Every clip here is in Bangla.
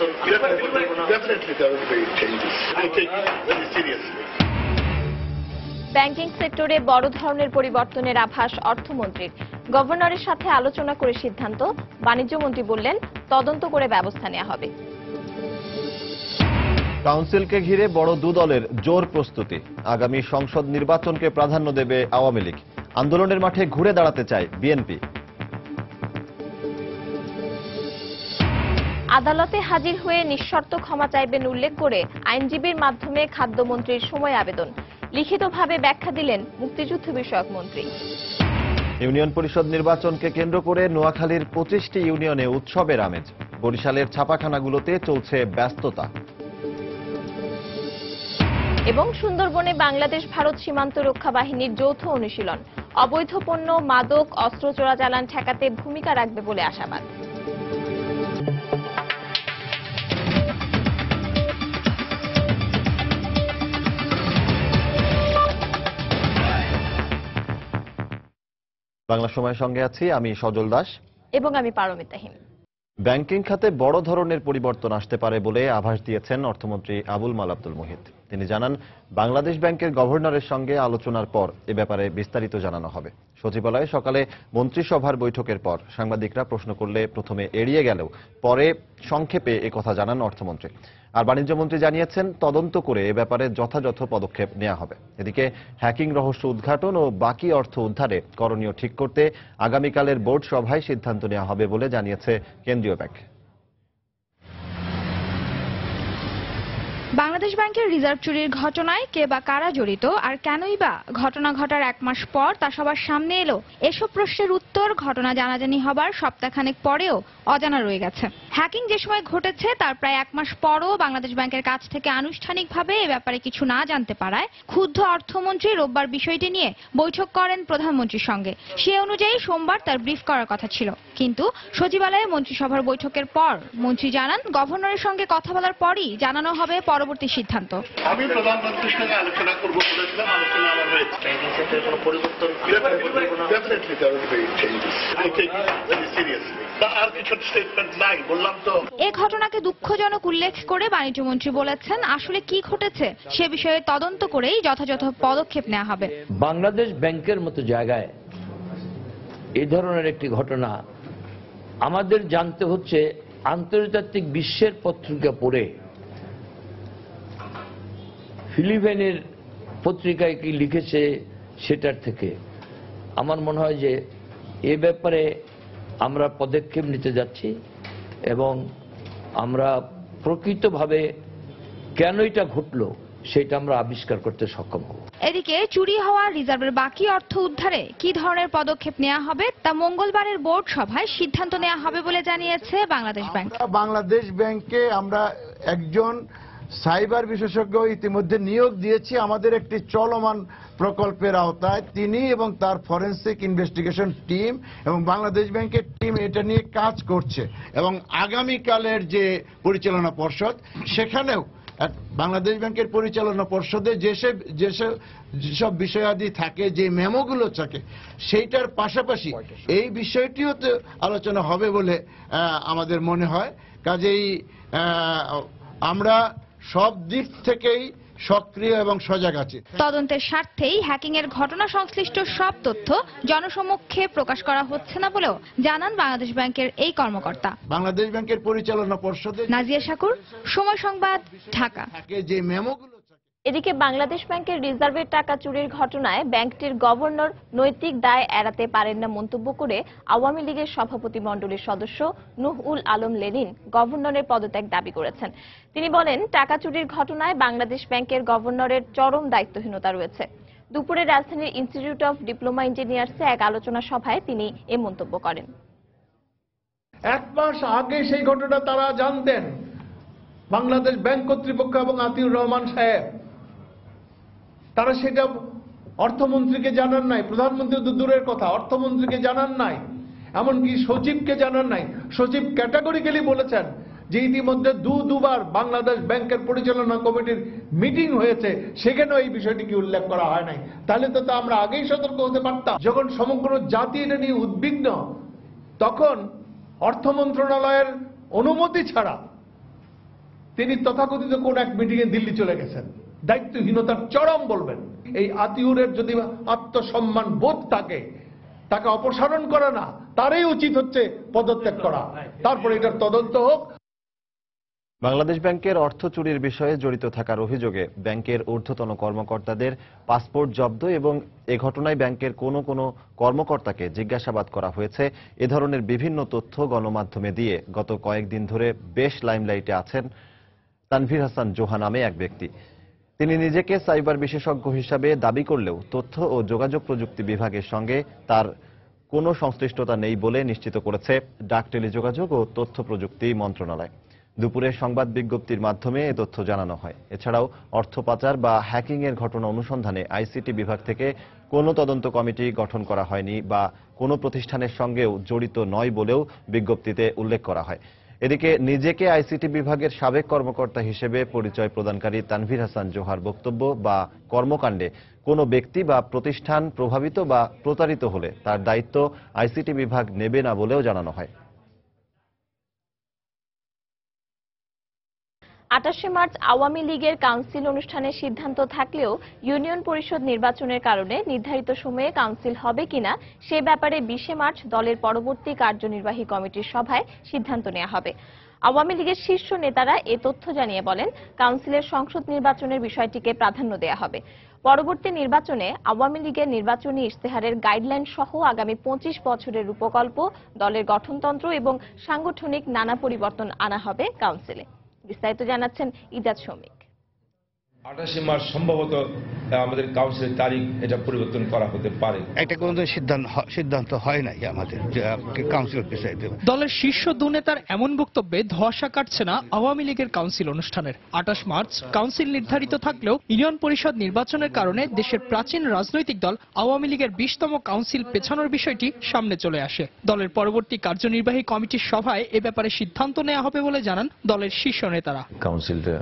পরিবর্তন Definitely there will be changes. I take it very seriously. Banking সেক্টরে বড় ধরনের পরিবর্তনের আভাস অর্থমন্ত্রীর। গভর্নরের সাথে আলোচনা করে সিদ্ধান্ত। বাণিজ্যমন্ত্রী বললেন, তদন্ত করে ব্যবস্থা নেওয়া হবে। কাউন্সিলকে ঘিরে বড় দু দলের জোর প্রস্তুতি। আগামী সংসদ নির্বাচনকে প্রাধান্য দেবে আওয়ামী লীগ। আন্দোলনের মাঠে ঘুরে দাঁড়াতে চায় বিএনপি। আদালতে হাজির হয়ে নিঃশর্ত ক্ষমা চাইবেন উল্লেখ করে আইনজীবীর মাধ্যমে খাদ্যমন্ত্রীর সময় আবেদন। লিখিতভাবে ব্যাখ্যা দিলেন মুক্তিযুদ্ধ বিষয়ক মন্ত্রী। ইউনিয়ন পরিষদ নির্বাচনকে কেন্দ্র করে নোয়াখালীর 25টি ইউনিয়নে উৎসবের আমেজ। বরিশালের ছাপাখানাগুলোতে চলছে ব্যস্ততা। এবং সুন্দরবনে বাংলাদেশ ভারত সীমান্ত রক্ষা বাহিনীর যৌথ অনুশীলন। অবৈধ পণ্য, মাদক, অস্ত্র চোরাচালান ঠেকাতে ভূমিকা রাখবে বলে আশাবাদ। বাংলা সময়ের সঙ্গে আছি আমি সজল দাস এবং আমি পারমিতাহীন। ব্যাংকিং খাতে বড় ধরনের পরিবর্তন আসতে পারে বলে আভাস দিয়েছেন অর্থমন্ত্রী আবুল মাল আব্দুল মুহিত। তিনি জানান, বাংলাদেশ ব্যাংকের গভর্নরের সঙ্গে আলোচনার পর এ ব্যাপারে বিস্তারিত জানানো হবে। সচিবালয়ে সকালে মন্ত্রিসভার বৈঠকের পর সাংবাদিকরা প্রশ্ন করলে প্রথমে এড়িয়ে গেলেও পরে সংক্ষেপে একথা জানান অর্থমন্ত্রী। আর বাণিজ্যমন্ত্রী জানিয়েছেন, তদন্ত করে এ ব্যাপারে যথাযথ পদক্ষেপ নেওয়া হবে। এদিকে হ্যাকিং রহস্য উদ্ঘাটন ও বাকি অর্থ উদ্ধারে করণীয় ঠিক করতে আগামীকালের বোর্ড সভায় সিদ্ধান্ত নেওয়া হবে বলে জানিয়েছে কেন্দ্রীয় ব্যাংক। বাংলাদেশ ব্যাংকের রিজার্ভ চুরির ঘটনায় কে বা কারা জড়িত আর কেনই বা ঘটনা ঘটার 1 মাস পর তা সবার সামনে এলো, এসব প্রশ্নের উত্তর ঘটনা জানাজানি হবার সপ্তাহখানেক পরেও অজানা রয়ে গেছে। হ্যাকিং যে সময় ঘটেছে তার প্রায় 1 মাস পরও বাংলাদেশ ব্যাংকের কাছ থেকে আনুষ্ঠানিকভাবে এ ব্যাপারে কিছু না জানতে পারায় ক্ষুব্ধ অর্থমন্ত্রী রোববার বিষয়টি নিয়ে বৈঠক করেন প্রধানমন্ত্রীর সঙ্গে। সে অনুযায়ী সোমবার তার ব্রিফ করার কথা ছিল, কিন্তু সচিবালয়ে মন্ত্রিসভার বৈঠকের পর মন্ত্রী জানান, গভর্নরের সঙ্গে কথা বলার পরই জানানো হবে পরবর্তী সিদ্ধান্ত। আমি প্রধানমন্ত্রীর সঙ্গে আলোচনা করব বলেছিলাম, আলোচনা আমার হয়েছে। ব্যাংকিং সেক্টরে কোনো পরিবর্তন Definitely there will be changes. I take it very seriously. আর কিছু স্টেটমেন্ট নাই, বললাম তো। এ ঘটনাকে দুঃখজনক উল্লেখ করে বাণিজ্যমন্ত্রী বলেছেন, আসলে কি ঘটেছে সে বিষয়ে তদন্ত করেই যথাযথ পদক্ষেপ নেওয়া হবে। বাংলাদেশ ব্যাংকের মতো জায়গায় এই ধরনের একটি ঘটনা আমাদের জানতে হচ্ছে আন্তর্জাতিক বিশ্বের পত্রিকা পড়ে, ফিলিপাইনের পত্রিকায় কি লিখেছে সেটার থেকে। আমার মনে হয় যে এ ব্যাপারে আমরা পদক্ষেপ নিতে যাচ্ছি এবং আমরা প্রকৃতভাবে কেন এটা ঘটলো সেটা আমরা আবিষ্কার করতে সক্ষম হব। এদিকে চুরি হওয়া রিজার্ভের বাকি অর্থ উদ্ধারে কি ধরনের পদক্ষেপ নেওয়া হবে তা মঙ্গলবারের বোর্ড সভায় সিদ্ধান্ত নেওয়া হবে বলে জানিয়েছে বাংলাদেশ ব্যাংক। বাংলাদেশ ব্যাংকে আমরা একজন সাইবার বিশেষজ্ঞ ইতিমধ্যে নিয়োগ দিয়েছি আমাদের একটি চলমান প্রকল্পের আওতায়। তিনি এবং তার ফরেনসিক ইনভেস্টিগেশন টিম এবং বাংলাদেশ ব্যাংকের টিম এটা নিয়ে কাজ করছে এবং আগামীকালের যে পরিচালনা পর্ষদ, সেখানেও বাংলাদেশ ব্যাংকের পরিচালনা পর্ষদে যেসব বিষয়াদি থাকে, যে মেমোগুলো থাকে, সেইটার পাশাপাশি এই বিষয়টিও তো আলোচনা হবে বলে আমাদের মনে হয়। কাজেই আমরা সব দিক থেকেই সক্রিয় এবং সজাগ আছি। তদন্তের স্বার্থেই হ্যাকিং এর ঘটনা সংশ্লিষ্ট সব তথ্য জনসমক্ষে প্রকাশ করা হচ্ছে না বলেও জানান বাংলাদেশ ব্যাংকের এই কর্মকর্তা। বাংলাদেশ ব্যাংকের পরিচালনা পর্ষদে নাজিয়া শাকুর, সময় সংবাদ, ঢাকা। যে মেমোগুলো এদিকে বাংলাদেশ ব্যাংকের রিজার্ভের টাকা চুরির ঘটনায় ব্যাংকটির গভর্নর নৈতিক দায় এড়াতে পারেন না মন্তব্য করে আওয়ামী লীগের সভাপতি মণ্ডলীর সদস্য নূহ-উল আলম লেনিন গভর্নরের পদত্যাগ দাবি করেছেন। তিনি বলেন, টাকা চুরির ঘটনায় বাংলাদেশ ব্যাংকের গভর্নরের চরম দায়িত্বহীনতা রয়েছে। দুপুরে রাজধানীর ইনস্টিটিউট অফ ডিপ্লোমা ইঞ্জিনিয়ার্সে এক আলোচনা সভায় তিনি এ মন্তব্য করেন। 1 মাস আগে সেই ঘটনা তারা জানতেন, বাংলাদেশ ব্যাংক কর্তৃপক্ষ এবং আতিউর রহমান সাহেব। তারা সেটা অর্থমন্ত্রীকে জানান নাই, প্রধানমন্ত্রী তো দূরের কথা, অর্থমন্ত্রীকে জানান নাই, এমনকি সচিবকে জানান নাই। সচিব ক্যাটাগরিক্যালি বলেছেন যে ইতিমধ্যে দুবার বাংলাদেশ ব্যাংকের পরিচালনা কমিটির মিটিং হয়েছে, সেখানেও এই বিষয়টিকে উল্লেখ করা হয় নাই। তাহলে তো আমরা আগেই সতর্ক হতে পারতাম। যখন সমগ্র জাতি এটা নিয়ে উদ্বিগ্ন, তখন অর্থ মন্ত্রণালয়ের অনুমতি ছাড়া তিনি তথাকথিত কোন এক মিটিংয়ে দিল্লি চলে গেছেন, দায়িত্বহীনতার চরম বলবেন। এই আতিউরের যদি আত্মসম্মান বোধ থাকে, তাকে অপসারণ করা না, তারই উচিত হচ্ছে পদত্যাগ করা, তারপরে এটার তদন্ত হোক। বাংলাদেশ ব্যাংকের অর্থ চুরির বিষয়ে জড়িত থাকার অভিযোগে ব্যাংকের ঊর্ধ্বতন কর্মকর্তাদের পাসপোর্ট জব্দ এবং এ ঘটনায় ব্যাংকের কোনো কর্মকর্তাকে জিজ্ঞাসাবাদ করা হয়েছে। এ ধরনের বিভিন্ন তথ্য গণমাধ্যমে দিয়ে গত কয়েকদিন ধরে বেশ লাইমলাইটে আছেন তানভীর হাসান জোহা নামে এক ব্যক্তি। তিনি নিজেকে সাইবার বিশেষজ্ঞ হিসাবে দাবি করলেও তথ্য ও যোগাযোগ প্রযুক্তি বিভাগের সঙ্গে তার কোনো সংশ্লিষ্টতা নেই বলে নিশ্চিত করেছে ডাক টেলিযোগাযোগ ও তথ্য প্রযুক্তি মন্ত্রণালয়। দুপুরে সংবাদ বিজ্ঞপ্তির মাধ্যমে এ তথ্য জানানো হয়। এছাড়াও অর্থ পাচার বা হ্যাকিংয়ের ঘটনা অনুসন্ধানে আইসিটি বিভাগ থেকে কোনো তদন্ত কমিটি গঠন করা হয়নি বা কোনো প্রতিষ্ঠানের সঙ্গেও জড়িত নয় বলেও বিজ্ঞপ্তিতে উল্লেখ করা হয়। এদিকে নিজেকে আইসিটি বিভাগের সাবেক কর্মকর্তা হিসেবে পরিচয় প্রদানকারী তানভীর হাসান জোহার বক্তব্য বা কর্মকাণ্ডে কোনো ব্যক্তি বা প্রতিষ্ঠান প্রভাবিত বা প্রতারিত হলে তার দায়িত্ব আইসিটি বিভাগ নেবে না বলেও জানানো হয়। 28 মার্চ আওয়ামী লীগের কাউন্সিল অনুষ্ঠানের সিদ্ধান্ত থাকলেও ইউনিয়ন পরিষদ নির্বাচনের কারণে নির্ধারিত সময়ে কাউন্সিল হবে কিনা সে ব্যাপারে 20 মার্চ দলের পরবর্তী কার্যনির্বাহী কমিটির সভায় সিদ্ধান্ত নেওয়া হবে। আওয়ামী লীগের শীর্ষ নেতারা এ তথ্য জানিয়ে বলেন, কাউন্সিলের সংসদ নির্বাচনের বিষয়টিকে প্রাধান্য দেওয়া হবে। পরবর্তী নির্বাচনে আওয়ামী লীগের নির্বাচনী ইশতেহারের গাইডলাইন সহ আগামী 25 বছরের রূপকল্প, দলের গঠনতন্ত্র এবং সাংগঠনিক নানা পরিবর্তন আনা হবে কাউন্সিলে। বিস্তারিত জানাচ্ছেন ইজাজ শৌমিক। 28 মার্চ সম্ভবত আমাদের কাউন্সিলের তারিখ এটা পরিবর্তন করা হতে পারে। একটা কোনো সিদ্ধান্ত হয় নাই আমাদের কাউন্সিল বিষয়ে। দলের শীর্ষ দু নেতার এমন বক্তব্যে ধোঁয়াশা কাটছে না আওয়ামী লীগের কাউন্সিল অনুষ্ঠানের। 28 মার্চ কাউন্সিল নির্ধারিত থাকলেও ইউনিয়ন পরিষদ নির্বাচনের কারণে দেশের প্রাচীন রাজনৈতিক দল আওয়ামী লীগের 20তম কাউন্সিল পেছানোর বিষয়টি সামনে চলে আসে। দলের পরবর্তী কার্যনির্বাহী কমিটির সভায় এ ব্যাপারে সিদ্ধান্ত নেওয়া হবে বলে জানান দলের শীর্ষ নেতারা। কাউন্সিলটা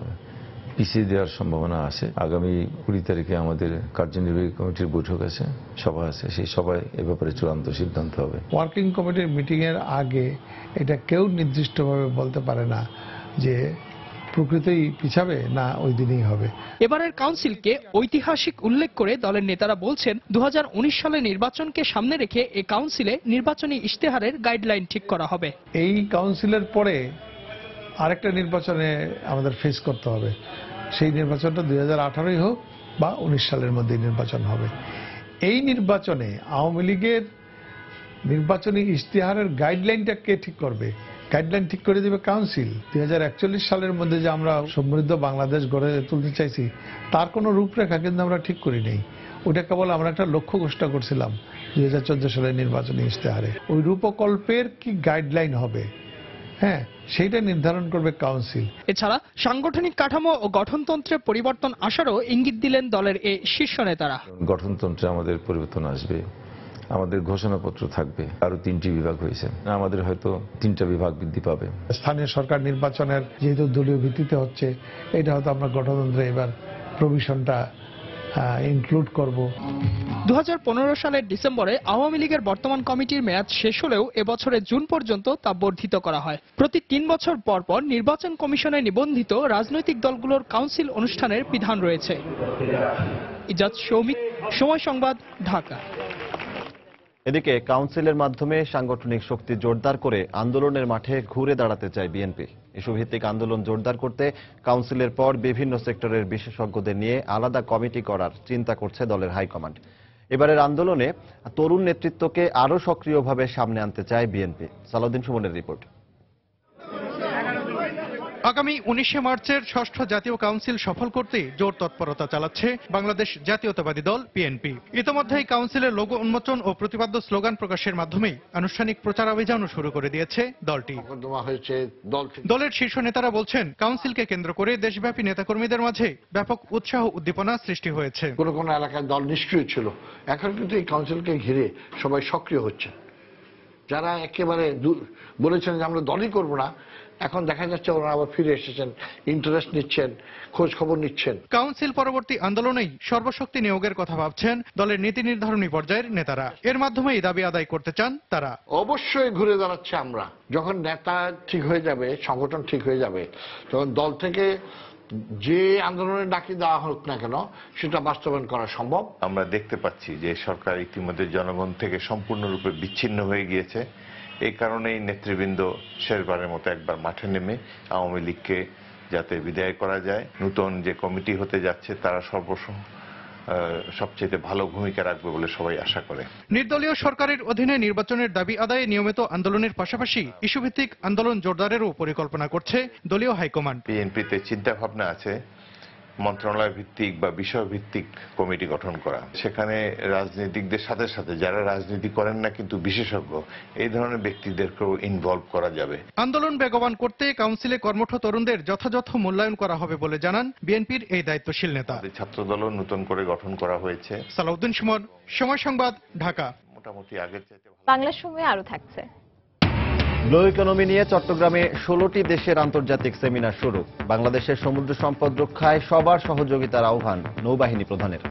পিছিয়ে দেওয়ার সম্ভাবনা আছে। আগামী 20 তারিখে আমাদের কার্যনির্বাহী কমিটির বৈঠক আছে, সভা আছে, সেই সভায় এ ব্যাপারে চূড়ান্ত সিদ্ধান্ত হবে। ওয়ার্কিং কমিটির মিটিং এর আগে এটা কেউ নির্দিষ্টভাবে বলতে পারে না যে প্রকৃতই পিছাবে না ওই দিনই হবে। এবারের কাউন্সিলকে ঐতিহাসিক উল্লেখ করে দলের নেতারা বলছেন, 2019 সালে নির্বাচনকে সামনে রেখে এই কাউন্সিলে নির্বাচনী ইশতেহারের গাইডলাইন ঠিক করা হবে। এই কাউন্সিলের পরে আরেকটা নির্বাচনে আমাদের ফেস করতে হবে। সেই নির্বাচনটা 2018 হোক বা 19 সালের মধ্যে নির্বাচন হবে। এই নির্বাচনে আওয়ামী লীগের নির্বাচনী ইশতেহারের গাইডলাইনটা কে ঠিক করবে? গাইডলাইন ঠিক করে দেবে কাউন্সিল। 2041 সালের মধ্যে যে আমরা সমৃদ্ধ বাংলাদেশ গড়ে তুলতে চাইছি, তার কোনো রূপরেখা কিন্তু আমরা ঠিক করি নেই। ওটা কেবল আমরা একটা লক্ষ্য ঘোষণা করছিলাম 2014 সালের নির্বাচনী ইশতেহারে। ওই রূপকল্পের কি গাইডলাইন হবে, হ্যাঁ, সেইটা নির্ধারণ করবে কাউন্সিল। এছাড়া সাংগঠনিক কাঠামো ও গঠনতন্ত্রে পরিবর্তন আসারও ইঙ্গিত দিলেন দলের এই শীর্ষ নেতারা। গঠনতন্ত্রে আমাদের পরিবর্তন আসবে, আমাদের ঘোষণাপত্র থাকবে। আরো 3টি বিভাগ হয়েছে, আমাদের হয়তো 3টা বিভাগ বৃদ্ধি পাবে। স্থানীয় সরকার নির্বাচনের যেহেতু দলীয় ভিত্তিতে হচ্ছে, এটা হয়তো আমরা গঠনতন্ত্রে এবার প্রভিশনটা ইনক্লুড করব। 2015 সালের ডিসেম্বরে আওয়ামী লীগের বর্তমান কমিটির মেয়াদ শেষ হলেও এবছরের জুন পর্যন্ত তা বর্ধিত করা হয়। প্রতি 3 বছর পর পর নির্বাচন কমিশনে নিবন্ধিত রাজনৈতিক দলগুলোর কাউন্সিল অনুষ্ঠানের বিধান রয়েছে। ইজাজ শৌমিক, সময় সংবাদ, ঢাকা। এদিকে কাউন্সিলের মাধ্যমে সাংগঠনিক শক্তি জোরদার করে আন্দোলনের মাঠে ঘুরে দাঁড়াতে চায় বিএনপি। ইস্যুভিত্তিক আন্দোলন জোরদার করতে কাউন্সিলের পর বিভিন্ন সেক্টরের বিশেষজ্ঞদের নিয়ে আলাদা কমিটি করার চিন্তা করছে দলের হাইকমান্ড। এবারের আন্দোলনে তরুণ নেতৃত্বকে আরও সক্রিয়ভাবে সামনে আনতে চায় বিএনপি। সালাউদ্দিন সুমনের রিপোর্ট। আগামী 19 মার্চের 6ষ্ঠ জাতীয় কাউন্সিল সফল করতে জোর তৎপরতা চালাচ্ছে বাংলাদেশ জাতীয়তাবাদী দল বিএনপি। ইতোমধ্যেই কাউন্সিলের লোগো উন্মোচন ও প্রতিপাদ্য স্লোগান প্রকাশের মাধ্যমে আনুষ্ঠানিক প্রচারাভিযানও শুরু করে দিয়েছে দলটি। দলের শীর্ষ নেতারা বলছেন, কাউন্সিলকে কেন্দ্র করে দেশব্যাপী নেতাকর্মীদের মাঝে ব্যাপক উৎসাহ উদ্দীপনা সৃষ্টি হয়েছে। কোন কোন এলাকায় দল নিষ্ক্রিয় ছিল, এখন কিন্তু এই কাউন্সিলকে ঘিরে সবাই সক্রিয় হচ্ছে। যারা একেবারে বলেছেন যে আমরা দলই করব না, এখন দেখা যাচ্ছে ওনারা আবার ফিরে এসেছেন, ইন্টারেস্ট নিচ্ছেন, খোঁজ খবর নিচ্ছেন। কাউন্সিল পরবর্তী আন্দোলনেই সর্বশক্তি নিয়োগের কথা ভাবছেন দলের নীতি নির্ধারণী পর্যায়ের নেতারা। এর মাধ্যমেই দাবি আদায় করতে চান তারা। অবশ্যই ঘুরে দাঁড়াচ্ছে আমরা, যখন নেতা ঠিক হয়ে যাবে, সংগঠন ঠিক হয়ে যাবে, তখন দল থেকে যে আন্দোলনের ডাকি দেওয়া হোক না কেন সেটা বাস্তবায়ন করা সম্ভব। আমরা দেখতে পাচ্ছি যে সরকার ইতিমধ্যে জনগণ থেকে সম্পূর্ণরূপে বিচ্ছিন্ন হয়ে গিয়েছে। এই কারণেই নেতৃবৃন্দ শেষবারের মতো একবার মাঠে নেমে আওয়ামী লীগকে যাতে বিদায় করা যায়, নতুন যে কমিটি হতে যাচ্ছে তারা সবচেয়ে ভালো ভূমিকা রাখবে বলে সবাই আশা করে। নির্দলীয় সরকারের অধীনে নির্বাচনের দাবি আদায়ে নিয়মিত আন্দোলনের পাশাপাশি ইস্যুভিত্তিক আন্দোলন জোরদারেরও পরিকল্পনা করছে দলীয় হাইকমান্ড। বিএনপিতে চিন্তা ভাবনা আছে মন্ত্রণালয় ভিত্তিক বা বিষয় ভিত্তিক কমিটি গঠন করা, সেখানে রাজনীতিকদের সাথে সাথে যারা রাজনীতি করেন না কিন্তু বিশেষজ্ঞ, এই ধরনের ব্যক্তিদেরকেও ইনভলভ করা যাবে। আন্দোলন বেগবান করতে কাউন্সিলে কর্মঠ তরুণদের যথাযথ মূল্যায়ন করা হবে বলে জানান বিএনপির এই দায়িত্বশীল নেতা। ছাত্রদলও নতুন করে গঠন করা হয়েছে। সালাউদ্দিন সুমন, সময় সংবাদ, ঢাকা। মোটামুটি আগের চাইতে বাংলা সময়ে আরো থাকছে। ব্লু ইকোনমি নিয়ে চট্টগ্রামে 16টি দেশের আন্তর্জাতিক সেমিনার শুরু। বাংলাদেশের সমুদ্র সম্পদ রক্ষায় সবার সহযোগিতার আহ্বান নৌবাহিনী প্রধানের।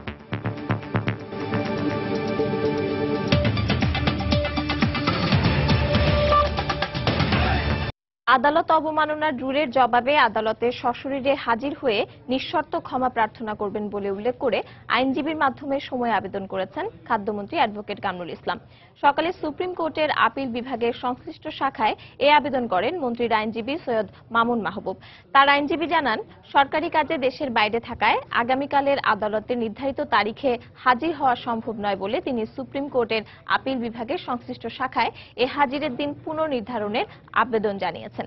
আদালত অবমাননার রুলের জবাবে আদালতে সশরীরে হাজির হয়ে নিঃশর্ত ক্ষমা প্রার্থনা করবেন বলে উল্লেখ করে আইনজীবীর মাধ্যমে সময় আবেদন করেছেন খাদ্যমন্ত্রী অ্যাডভোকেট কামরুল ইসলাম। সকালে সুপ্রিম কোর্টের আপিল বিভাগের সংশ্লিষ্ট শাখায় এ আবেদন করেন মন্ত্রীর আইনজীবী সৈয়দ মামুন মাহবুব। তার আইনজীবী জানান, সরকারি কাজে দেশের বাইরে থাকায় আগামীকালের আদালতে নির্ধারিত তারিখে হাজির হওয়া সম্ভব নয় বলে তিনি সুপ্রিম কোর্টের আপিল বিভাগের সংশ্লিষ্ট শাখায় এ হাজিরের দিন পুনর্নির্ধারণের আবেদন জানিয়েছেন।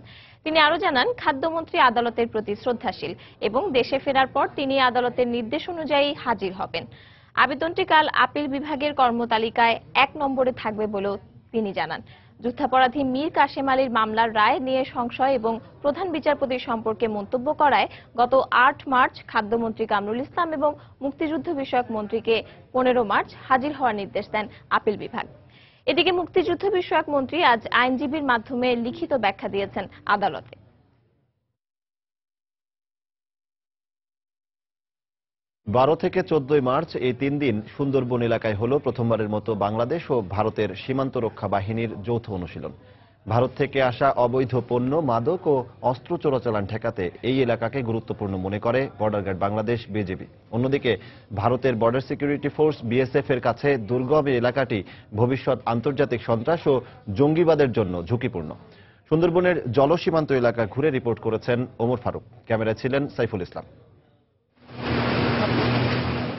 তিনি আরো জানান, খাদ্যমন্ত্রী আদালতের প্রতি শ্রদ্ধাশীল এবং দেশে ফেরার পর তিনি আদালতের নির্দেশ অনুযায়ী হাজির হবেন। আবেদনটি কাল আপিল বিভাগের কর্মতালিকায় 1 নম্বরে থাকবে বলেও তিনি জানান। যুদ্ধাপরাধী মীর কাশেম আলীর মামলার রায় নিয়ে সংশয় এবং প্রধান বিচারপতি সম্পর্কে মন্তব্য করায় গত 8 মার্চ খাদ্যমন্ত্রী কামরুল ইসলাম এবং মুক্তিযুদ্ধ বিষয়ক মন্ত্রীকে 15 মার্চ হাজির হওয়ার নির্দেশ দেন আপিল বিভাগ। এদিকে মুক্তিযুদ্ধ বিষয়ক মন্ত্রী আজ আইনজীবীর মাধ্যমে লিখিত ব্যাখ্যা দিয়েছেন আদালতে। 12 থেকে 14 মার্চ এই 3 দিন সুন্দরবন এলাকায় হল প্রথমবারের মতো বাংলাদেশ ও ভারতের সীমান্ত রক্ষা বাহিনীর যৌথ অনুশীলন। ভারত থেকে আসা অবৈধ পণ্য, মাদক ও অস্ত্র চোরাচালান ঠেকাতে এই এলাকাকে গুরুত্বপূর্ণ মনে করে বর্ডার গার্ড বাংলাদেশ বিজিবি। অন্যদিকে ভারতের বর্ডার সিকিউরিটি ফোর্স বিএসএফ এর কাছে দুর্গম এই এলাকাটি ভবিষ্যৎ আন্তর্জাতিক সন্ত্রাস ও জঙ্গিবাদের জন্য ঝুঁকিপূর্ণ। সুন্দরবনের জলসীমান্ত এলাকা ঘুরে রিপোর্ট করেছেন ওমর ফারুক। ক্যামেরায় ছিলেন সাইফুল ইসলাম।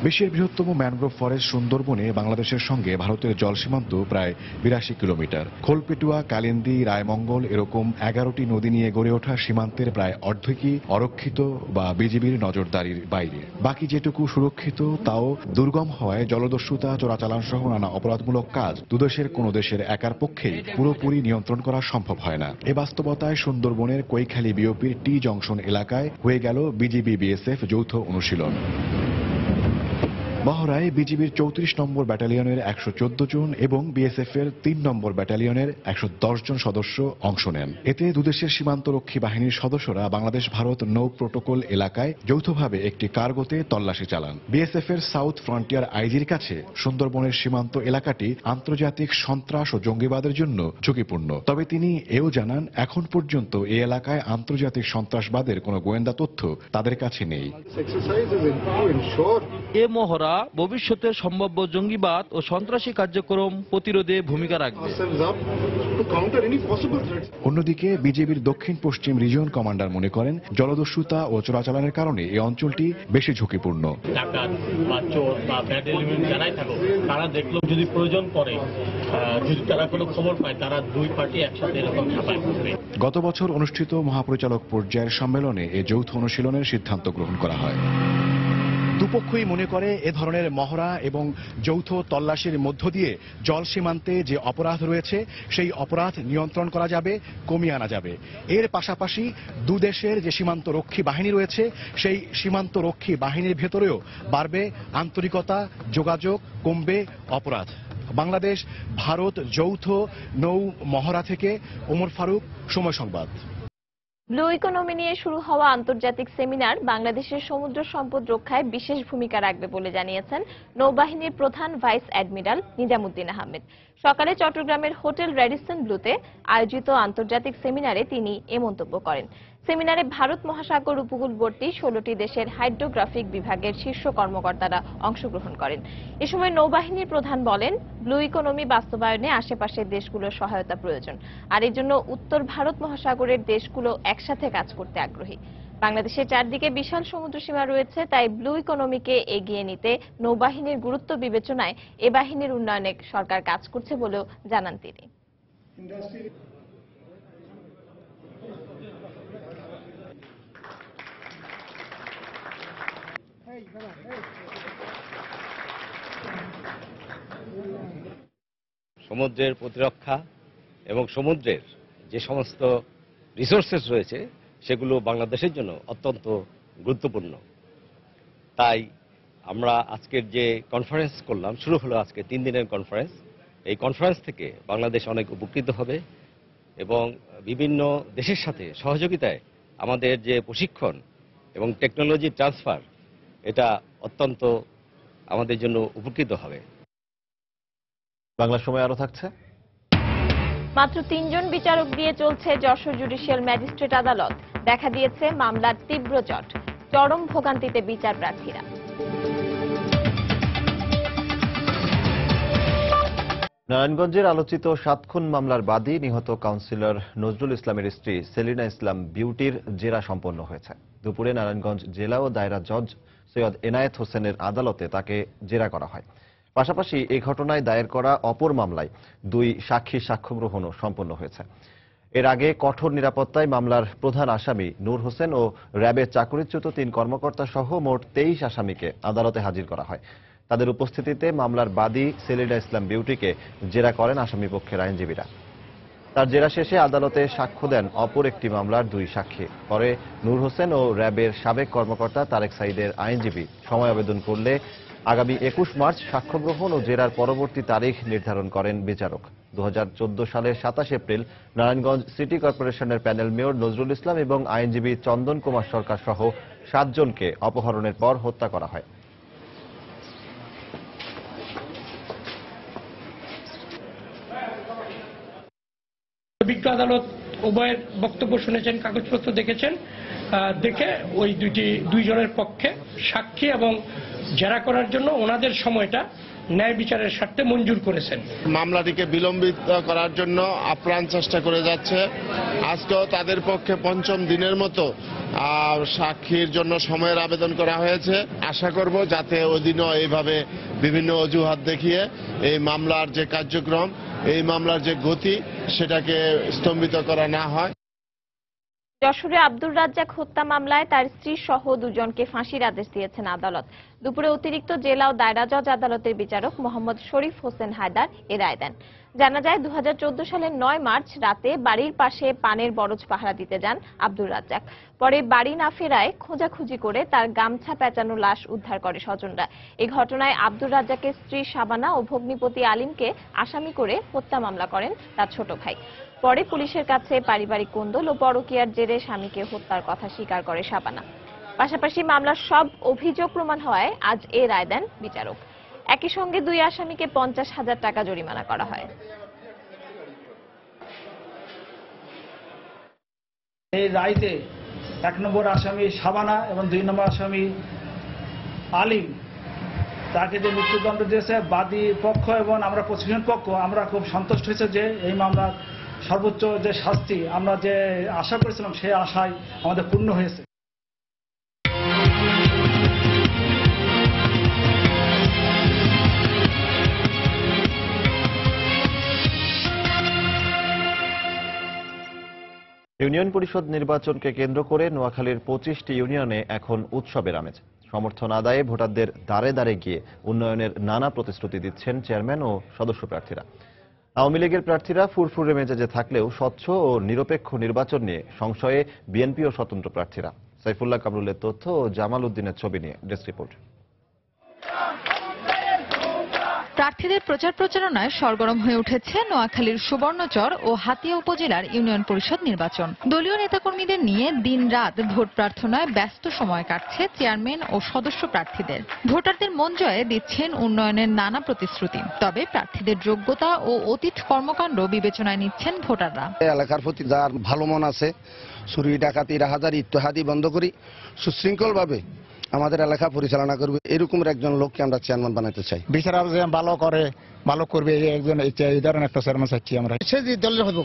বিশ্বের বৃহত্তম ম্যানগ্রোভ ফরেস্ট সুন্দরবনে বাংলাদেশের সঙ্গে ভারতের জলসীমান্ত প্রায় 82 কিলোমিটার। খোলপেটুয়া, কালিন্দী, রায়মঙ্গল এরকম 11টি নদী নিয়ে গড়ে ওঠা সীমান্তের প্রায় অর্ধেকই অরক্ষিত বা বিজিবির নজরদারির বাইরে। বাকি যেটুকু সুরক্ষিত তাও দুর্গম হওয়ায় জলদস্যুতা, চোরাচালান সহ নানা অপরাধমূলক কাজ দুদেশের কোনো দেশের একার পক্ষেই পুরোপুরি নিয়ন্ত্রণ করা সম্ভব হয় না। এ বাস্তবতায় সুন্দরবনের কৈখালী বিওপির টি জংশন এলাকায় হয়ে গেল বিজিবি বিএসএফ যৌথ অনুশীলন। মহড়ায় বিজিবির 34 নম্বর ব্যাটালিয়নের 114 জন এবং বিএসএফ এর 3 নম্বর ব্যাটালিয়নের 110 জন সদস্য অংশ নেন। এতে দুদেশের সীমান্তরক্ষী বাহিনীর সদস্যরা বাংলাদেশ ভারত নৌ প্রোটোকল এলাকায় যৌথভাবে একটি কার্গোতে তল্লাশি চালান। বিএসএফ এর সাউথ ফ্রন্টিয়ার আইজির কাছে সুন্দরবনের সীমান্ত এলাকাটি আন্তর্জাতিক সন্ত্রাস ও জঙ্গিবাদের জন্য ঝুঁকিপূর্ণ। তবে তিনি এও জানান, এখন পর্যন্ত এই এলাকায় আন্তর্জাতিক সন্ত্রাসবাদের কোনো গোয়েন্দা তথ্য তাদের কাছে নেই। এ মহড়া ভবিষ্যতের সম্ভাব্য জঙ্গিবাদ ও সন্ত্রাসী কার্যক্রম প্রতিরোধে ভূমিকা রাখবে। অন্যদিকে বিজেপির দক্ষিণ পশ্চিম রিজিয়ন কমান্ডার মনে করেন, জলদস্যুতা ও চোরাচালানের কারণে এই অঞ্চলটি বেশি ঝুঁকিপূর্ণ। ডাকাত বা চোর বা ব্যাড এলিমেন্ট যারাই থাকুক, তারা দেখলো যদি প্রয়োজন পড়ে, যদি তারা কোনো খবর পায়, তারা দুই পার্টি একসাথে এরকম ঝাঁপায় পড়বে। গত বছর অনুষ্ঠিত মহাপরিচালক পর্যায়ের সম্মেলনে এ যৌথ অনুশীলনের সিদ্ধান্ত গ্রহণ করা হয়। দুপক্ষই মনে করে এ ধরনের মহড়া এবং যৌথ তল্লাশির মধ্য দিয়ে জল সীমান্তে যে অপরাধ রয়েছে সেই অপরাধ নিয়ন্ত্রণ করা যাবে, কমিয়ে আনা যাবে। এর পাশাপাশি দুদেশের যে সীমান্ত রক্ষী বাহিনী রয়েছে সেই সীমান্ত রক্ষী বাহিনীর ভেতরেও বাড়বে আন্তরিকতা, যোগাযোগ, কমবে অপরাধ। বাংলাদেশ ভারত যৌথ নৌ মহড়া থেকে ওমর ফারুক, সময় সংবাদ। ব্লু ইকোনমি নিয়ে শুরু হওয়া আন্তর্জাতিক সেমিনার বাংলাদেশের সমুদ্র সম্পদ রক্ষায় বিশেষ ভূমিকা রাখবে বলে জানিয়েছেন নৌবাহিনীর প্রধান ভাইস অ্যাডমিরাল নিজামুদ্দিন আহমেদ। সকালে চট্টগ্রামের হোটেল রেডিসন ব্লুতে আয়োজিত আন্তর্জাতিক সেমিনারে তিনি এ মন্তব্য করেন। সেমিনারে ভারত মহাসাগর উপকূলবর্তী 16টি দেশের হাইড্রোগ্রাফিক বিভাগের শীর্ষ কর্মকর্তারা অংশগ্রহণ করেন। এ সময় নৌবাহিনীর প্রধান বলেন, ব্লু ইকোনমি বাস্তবায়নে আশেপাশের দেশগুলোর সহায়তা প্রয়োজন, আর এর জন্য উত্তর ভারত মহাসাগরের দেশগুলো একসাথে কাজ করতে আগ্রহী। বাংলাদেশের চারদিকে বিশাল সমুদ্রসীমা রয়েছে, তাই ব্লু ইকোনমিকে এগিয়ে নিতে নৌবাহিনীর গুরুত্ব বিবেচনায় এ বাহিনীর উন্নয়নে সরকার কাজ করছে বলেও জানান তিনি। সমুদ্রের প্রতিরক্ষা এবং সমুদ্রের যে সমস্ত রিসোর্সেস রয়েছে সেগুলো বাংলাদেশের জন্য অত্যন্ত গুরুত্বপূর্ণ। তাই আমরা আজকের যে কনফারেন্স করলাম, শুরু হলো আজকে 3 দিনের কনফারেন্স। এই কনফারেন্স থেকে বাংলাদেশ অনেক উপকৃত হবে এবং বিভিন্ন দেশের সাথে সহযোগিতায় আমাদের যে প্রশিক্ষণ এবং টেকনোলজি ট্রান্সফার, এটা অত্যন্ত আমাদের জন্য উপকৃত হবে। বাংলা সময় আরো থাকছে। মাত্র 3 জন বিচারক দিয়ে চলছে যশোর জুডিশিয়াল ম্যাজিস্ট্রেট আদালত। দেখা দিয়েছে মামলার তীব্র জট, চরম ভোগান্তিতে বিচার প্রার্থীরা। নারায়ণগঞ্জের আলোচিত 7 খুন মামলার বাদী নিহত কাউন্সিলর নজরুল ইসলামের স্ত্রী সেলিনা ইসলাম বিউটির জেরা সম্পন্ন হয়েছে। দুপুরে নারায়ণগঞ্জ জেলা ও দায়রা জজ সৈয়দ এনায়েত হোসেনের আদালতে তাকে জেরা করা হয়। পাশাপাশি এই ঘটনায় দায়ের করা অপর মামলায় 2 সাক্ষীর সাক্ষ্য গ্রহণও সম্পন্ন হয়েছে। এর আগে কঠোর নিরাপত্তায় মামলার প্রধান আসামি নূর হোসেন ও র্যাবের চাকরিচ্যুত 3 কর্মকর্তা সহ মোট 23 আসামিকে আদালতে হাজির করা হয়। তাদের উপস্থিতিতে মামলার বাদী সেলিনা ইসলাম বিউটিকে জেরা করেন আসামিপক্ষের আইনজীবীরা। তার জেরা শেষে আদালতে সাক্ষ্য দেন অপর একটি মামলার 2 সাক্ষী। পরে নূর হোসেন ও র্যাবের সাবেক কর্মকর্তা তারেক সাঈদের আইনজীবী সময় আবেদন করলে আগামী 21 মার্চ সাক্ষ্য গ্রহণ ও জেরার পরবর্তী তারিখ নির্ধারণ করেন বিচারক। 2014 সালের 27 এপ্রিল নারায়ণগঞ্জ সিটি কর্পোরেশনের প্যানেল মেয়র নজরুল ইসলাম এবং আইনজীবী চন্দন কুমার সরকার সহ 7 জনকে অপহরণের পর হত্যা করা হয়। বিজ্ঞ আদালত উভয়ের বক্তব্য শুনেছেন, কাগজপত্র দেখেছেন, দেখে ওই 2 জনের পক্ষে সাক্ষী এবং জেরা করার জন্য ওনাদের সময়টা ন্যায় বিচারের স্বার্থে মঞ্জুর করেছেন। মামলাটিকে বিলম্বিত করার জন্য আপ্রাণ চেষ্টা করে যাচ্ছে। আজকেও তাদের পক্ষে 5ম দিনের মতো সাক্ষীর জন্য সময়ের আবেদন করা হয়েছে। আশা করব যাতে ওই দিনও এইভাবে বিভিন্ন অজুহাত দেখিয়ে এই মামলার যে কার্যক্রম, এই মামলার যে গতি, সেটাকে স্তম্ভিত করা না হয়। যশোরে আব্দুর রাজ্জাক হত্যা মামলায় তার স্ত্রী সহ 2 জনকে ফাঁসির আদেশ দিয়েছেন আদালত। দুপুরে অতিরিক্ত জেলা ও দায়রা জজ আদালতের বিচারক মোহাম্মদ শরীফ হোসেন হায়দার এ রায় দেন। জানা যায় 2014 সালের 9 মার্চ রাতে বাড়ির পাশে পানের বরজ পাহারা দিতে যান আব্দুর রাজ্জাক। পরে বাড়ি না ফেরায় খোঁজাখুঁজি করে তার গামছা পেঁচানো লাশ উদ্ধার করে স্বজনরা। এই ঘটনায় আব্দুর রাজ্জাকের স্ত্রী শাবানা ও ভগ্নিপতি আলিমকে আসামি করে হত্যা মামলা করেন তার ছোট ভাই। পরে পুলিশের কাছে পারিবারিক কোন্দল ও পরকীয়ার জেরে স্বামীকে হত্যার কথা স্বীকার করে শাবানা। পাশাপাশি মামলার সব অভিযোগ প্রমাণ হওয়ায় আজ এ রায় দেন বিচারক। একই সঙ্গে 2 আসামিকে 50,000 টাকা জরিমানা করা হয়। এই রায়তে 1 নম্বর আসামি শাবানা এবং 2 নম্বর আসামি আলিম, তাকে যে মৃত্যুদণ্ড দিয়েছে বাদী পক্ষ এবং আমরা প্রসিকিউশন পক্ষ, আমরা খুব সন্তুষ্ট হয়েছে যে এই মামলার সর্বোচ্চ যে শাস্তি আমরা যে আশা করেছিলাম সেই আশায় আমাদের পূর্ণ হয়েছে। ইউনিয়ন পরিষদ নির্বাচনকে কেন্দ্র করে নোয়াখালীর 25টি ইউনিয়নে এখন উৎসবের আমেজ। সমর্থন আদায়ে ভোটারদের দ্বারে দ্বারে গিয়ে উন্নয়নের নানা প্রতিশ্রুতি দিচ্ছেন চেয়ারম্যান ও সদস্য প্রার্থীরা। আওয়ামী লীগের প্রার্থীরা ফুরফুরে মেজাজে থাকলেও স্বচ্ছ ও নিরপেক্ষ নির্বাচন নিয়ে সংশয়ে বিএনপি ও স্বতন্ত্র প্রার্থীরা। সাইফুল্লাহ কামরুলের তথ্য ও জামাল উদ্দিনের ছবি নিয়ে ডেস্ক রিপোর্ট। প্রার্থীদের প্রচার প্রচারণায় সরগরম হয়ে উঠেছে নোয়াখালীর সুবর্ণচর ও হাতিয়া উপজেলার ইউনিয়ন পরিষদ নির্বাচন। দলীয় নেতাকর্মীদের নিয়ে দিনরাত ভোট প্রার্থনায় ব্যস্ত সময় কাটছে চেয়ারম্যান ও সদস্য প্রার্থীদের। ভোটারদের মন জয়ে দিচ্ছেন উন্নয়নের নানা প্রতিশ্রুতি। তবে প্রার্থীদের যোগ্যতা ও অতীত কর্মকাণ্ড বিবেচনায় নিচ্ছেন ভোটাররা। এলাকার প্রতি যার ভালো মন আছে, চুরি ডাকাতি রাহাজারি ইত্যাদি বন্ধ করি সুশৃঙ্খলভাবে আমাদের এলাকা পরিচালনা করবে, এরকমের একজন লোককে আমরা চেয়ারম্যান বানাতে চাই। বিচার যে ভালো করে ভালো করবে একজন এই ধরনের একটা চেয়ারম্যান চাচ্ছি আমরা। সে যে দলের হবে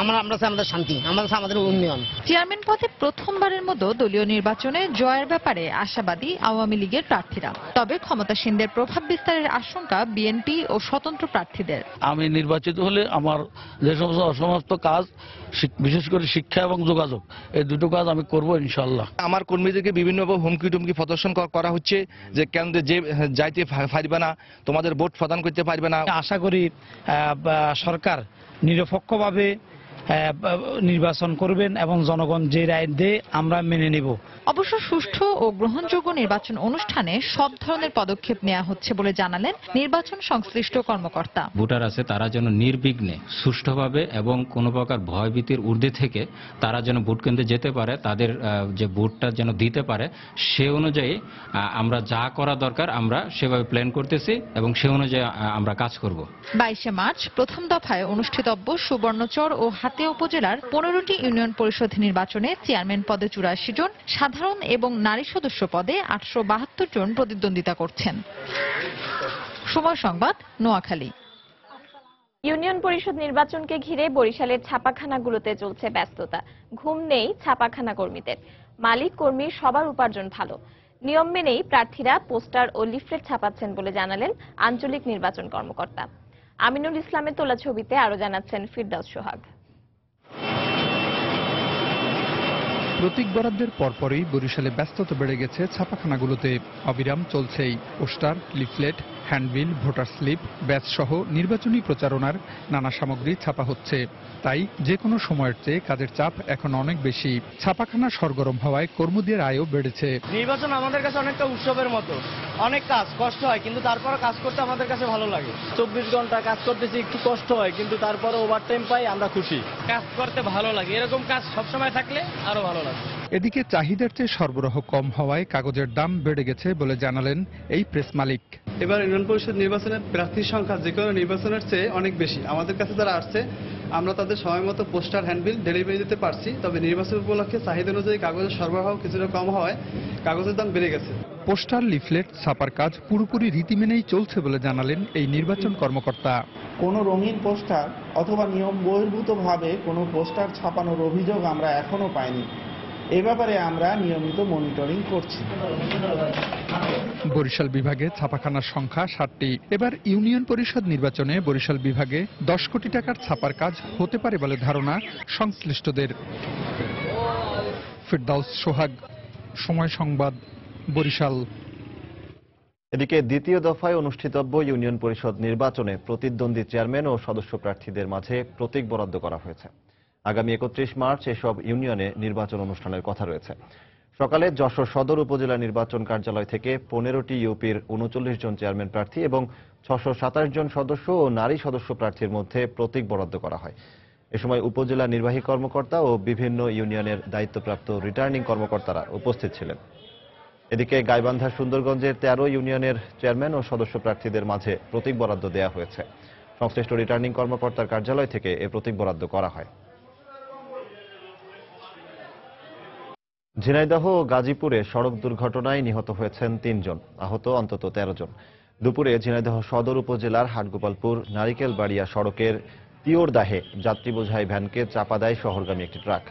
আমরা চাই আমাদের শান্তি, আমাদের উন্নয়ন। চেয়ারম্যান পদে প্রথমবারের মতো দলীয় নির্বাচনে জয়ের ব্যাপারে আশাবাদী আওয়ামী লীগের প্রার্থীরা। তবে ক্ষমতাসীনদের প্রভাব বিস্তারের আশঙ্কা বিএনপি ও স্বতন্ত্র প্রার্থীদের। আমি নির্বাচিত হলে আমার যে সমস্ত কাজ, বিশেষ করে শিক্ষা এবং যোগাযোগ, এই দুটো কাজ আমি করব ইনশাআল্লাহ। আমার কর্মীদেরকে বিভিন্নভাবে হুমকি টুমকি প্রদর্শন করা হচ্ছে যে কেন্দ্রে যে যাইতে পারবে না, তোমাদের ভোট প্রদান করতে পারবে না। আশা করি সরকার নিরপেক্ষভাবে নির্বাচন করবেন এবং জনগণ যে রায় দেয় আমরা মেনে নেব। অবশ্য সুষ্ঠু ও গ্রহণযোগ্য নির্বাচন অনুষ্ঠানে সব ধরনের পদক্ষেপ নেওয়া হচ্ছে বলে জানালেন নির্বাচন সংশ্লিষ্ট কর্মকর্তা। ভোটার আছে তারা যেন নির্বিঘ্নে সুষ্ঠুভাবে এবং কোনো প্রকার ভয়ভীতির ঊর্ধ্বে থেকে তারা যেন ভোট কেন্দ্রে যেতে পারে, তাদের যে ভোটটা যেন দিতে পারে, সে অনুযায়ী আমরা যা করা দরকার আমরা সেভাবে প্ল্যান করতেছি এবং সে অনুযায়ী আমরা কাজ করব। 22 মার্চ প্রথম দফায় অনুষ্ঠিতব্য সুবর্ণচর ও হাতিয়া উপজেলার 15টি ইউনিয়ন পরিষদ নির্বাচনে চেয়ারম্যান পদে 84 জন, সাধারণ এবং নারী সদস্য পদে 872 জন প্রতিদ্বন্দ্বিতা করছেন। সময় সংবাদ, নোয়াখালী। ইউনিয়ন পরিষদ নির্বাচনকে ঘিরে বরিশালের ছাপাখানাগুলোতে চলছে ব্যস্ততা। ঘুম নেই ছাপাখানা কর্মীদের। মালিক কর্মী সবার উপার্জন ভালো। নিয়ম মেনেই প্রার্থীরা পোস্টার ও লিফলেট ছাপাচ্ছেন বলে জানালেন আঞ্চলিক নির্বাচন কর্মকর্তা। আমিনুল ইসলামের তোলা ছবিতে আরো জানাচ্ছেন ফিরদাউস সোহাগ। প্রতীক বরাদ্দের পরপরই বরিশালে ব্যস্ততা বেড়ে গেছে ছাপাখানাগুলোতে। অবিরাম চলছেই poster, leaflet, handbill, voter slip, badge সহ নির্বাচনী প্রচারণার নানা সামগ্রী ছাপা হচ্ছে। তাই যে কোনো সময়ের চেয়ে কাজের চাপ এখন অনেক বেশি। ছাপাখানা সরগরম হওয়ায় কর্মীদের আয়ও বেড়েছে। নির্বাচন আমাদের কাছে অনেকটা উৎসবের মতো। অনেক কাজ, কষ্ট হয়, কিন্তু তারপরও কাজ করতে আমাদের কাছে ভালো লাগে। 24 ঘন্টা কাজ করতেছি, একটু কষ্ট হয়, কিন্তু তারপরও ওভারটাইম পাই, আমরা খুশি। কাজ করতে ভালো লাগে, এরকম কাজ সবসময় থাকলে আরো ভালো লাগে। এদিকে চাহিদার চেয়ে সরবরাহ কম হওয়ায় কাগজের দাম বেড়ে গেছে বলে জানালেন এই প্রেস মালিক। এবার ইউনিয়ন পরিষদ নির্বাচনের প্রার্থীর সংখ্যা যে কোনো নির্বাচনের চেয়ে অনেক বেশি। আমাদের কাছে যারা আসছে আমরা তাদের সময় মতো পোস্টার, হ্যান্ডবিল ডেলিভারি দিতে পারছি। তবে নির্বাচন উপলক্ষে চাহিদা অনুযায়ী কাগজের সরবরাহ কিছুটা কম হওয়ায় কাগজের দাম বেড়ে গেছে। পোস্টার, লিফলেট ছাপার কাজ পুরোপুরি রীতি মেনেই চলছে বলে জানালেন এই নির্বাচন কর্মকর্তা। কোনো রঙিন পোস্টার অথবা নিয়ম বহির্ভূতভাবে কোনো পোস্টার ছাপানোর অভিযোগ আমরা এখনো পাইনি। এ ব্যাপারে আমরা নিয়মিত মনিটরিং করছি। বরিশাল বিভাগে ছাপাখানার সংখ্যা 60টি। এবার ইউনিয়ন পরিষদ নির্বাচনে বরিশাল বিভাগে 10 কোটি টাকার ছাপার কাজ হতে পারে বলে ধারণা সংশ্লিষ্টদের। ফিরদাউস সোহাগ, সময় সংবাদ, বরিশাল। এদিকে দ্বিতীয় দফায় অনুষ্ঠিতব্য ইউনিয়ন পরিষদ নির্বাচনে প্রতিদ্বন্দ্বী চেয়ারম্যান ও সদস্য প্রার্থীদের মাঝে প্রতীক বরাদ্দ করা হয়েছে। আগামী 31 মার্চ এসব ইউনিয়নে নির্বাচন অনুষ্ঠানের কথা রয়েছে। সকালে যশোর সদর উপজেলা নির্বাচন কার্যালয় থেকে 15টি ইউপির 39 জন চেয়ারম্যান প্রার্থী এবং 627 জন সদস্য ও নারী সদস্য প্রার্থীর মধ্যে প্রতীক বরাদ্দ করা হয়। এ সময় উপজেলা নির্বাহী কর্মকর্তা ও বিভিন্ন ইউনিয়নের দায়িত্বপ্রাপ্ত রিটার্নিং কর্মকর্তারা উপস্থিত ছিলেন। এদিকে গাইবান্ধা সুন্দরগঞ্জের 13 ইউনিয়নের চেয়ারম্যান ও সদস্য প্রার্থীদের মাঝে প্রতীক বরাদ্দ দেওয়া হয়েছে। সংশ্লিষ্ট রিটার্নিং কর্মকর্তার কার্যালয় থেকে এ প্রতীক বরাদ্দ করা হয়। ঝিনাইদহ ও গাজীপুরে সড়ক দুর্ঘটনায় নিহত হয়েছেন 3 জন, আহত অন্তত 13 জন। দুপুরে ঝিনাইদহ সদর উপজেলার হাটগোপালপুর নারিকেলবাড়িয়া সড়কের তিওরদাহে যাত্রী বোঝাই ভ্যানকে চাপা দেয় শহরগামী একটি ট্রাক।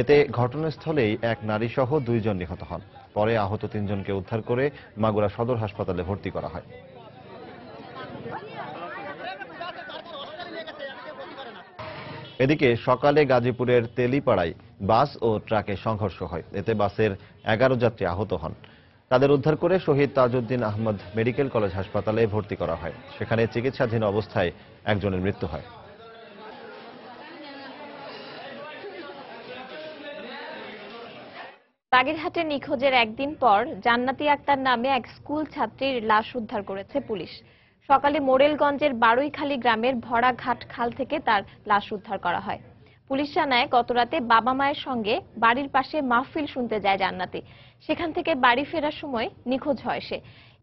এতে ঘটনাস্থলেই এক নারী সহ 2 জন নিহত হন। পরে আহত 3 জনকে উদ্ধার করে মাগুরা সদর হাসপাতালে ভর্তি করা হয়। এদিকে সকালে গাজীপুরের তেলিপাড়ায় বাস ও ট্রাকে সংঘর্ষ হয়। এতে বাসের 11 যাত্রী আহত হন। তাদের উদ্ধার করে শহীদ তাজউদ্দিন আহমদ মেডিকেল কলেজ হাসপাতালে ভর্তি করা হয়। সেখানে চিকিৎসাধীন অবস্থায় একজনের মৃত্যু হয়। বাগেরহাটে নিখোঁজের একদিন পর জান্নাতি আক্তার নামে এক স্কুল ছাত্রীর লাশ উদ্ধার করেছে পুলিশ। সকালে মোরেলগঞ্জের বারুইখালী গ্রামের ভরা ঘাট খাল থেকে তার লাশ উদ্ধার করা হয়। পুলিশ জানায়, গতরাতে বাবা মায়ের সঙ্গে বাড়ির পাশে মাহফিল শুনতে যায় জান্নাতি। সেখান থেকে বাড়ি ফেরার সময় নিখোঁজ হয় সে।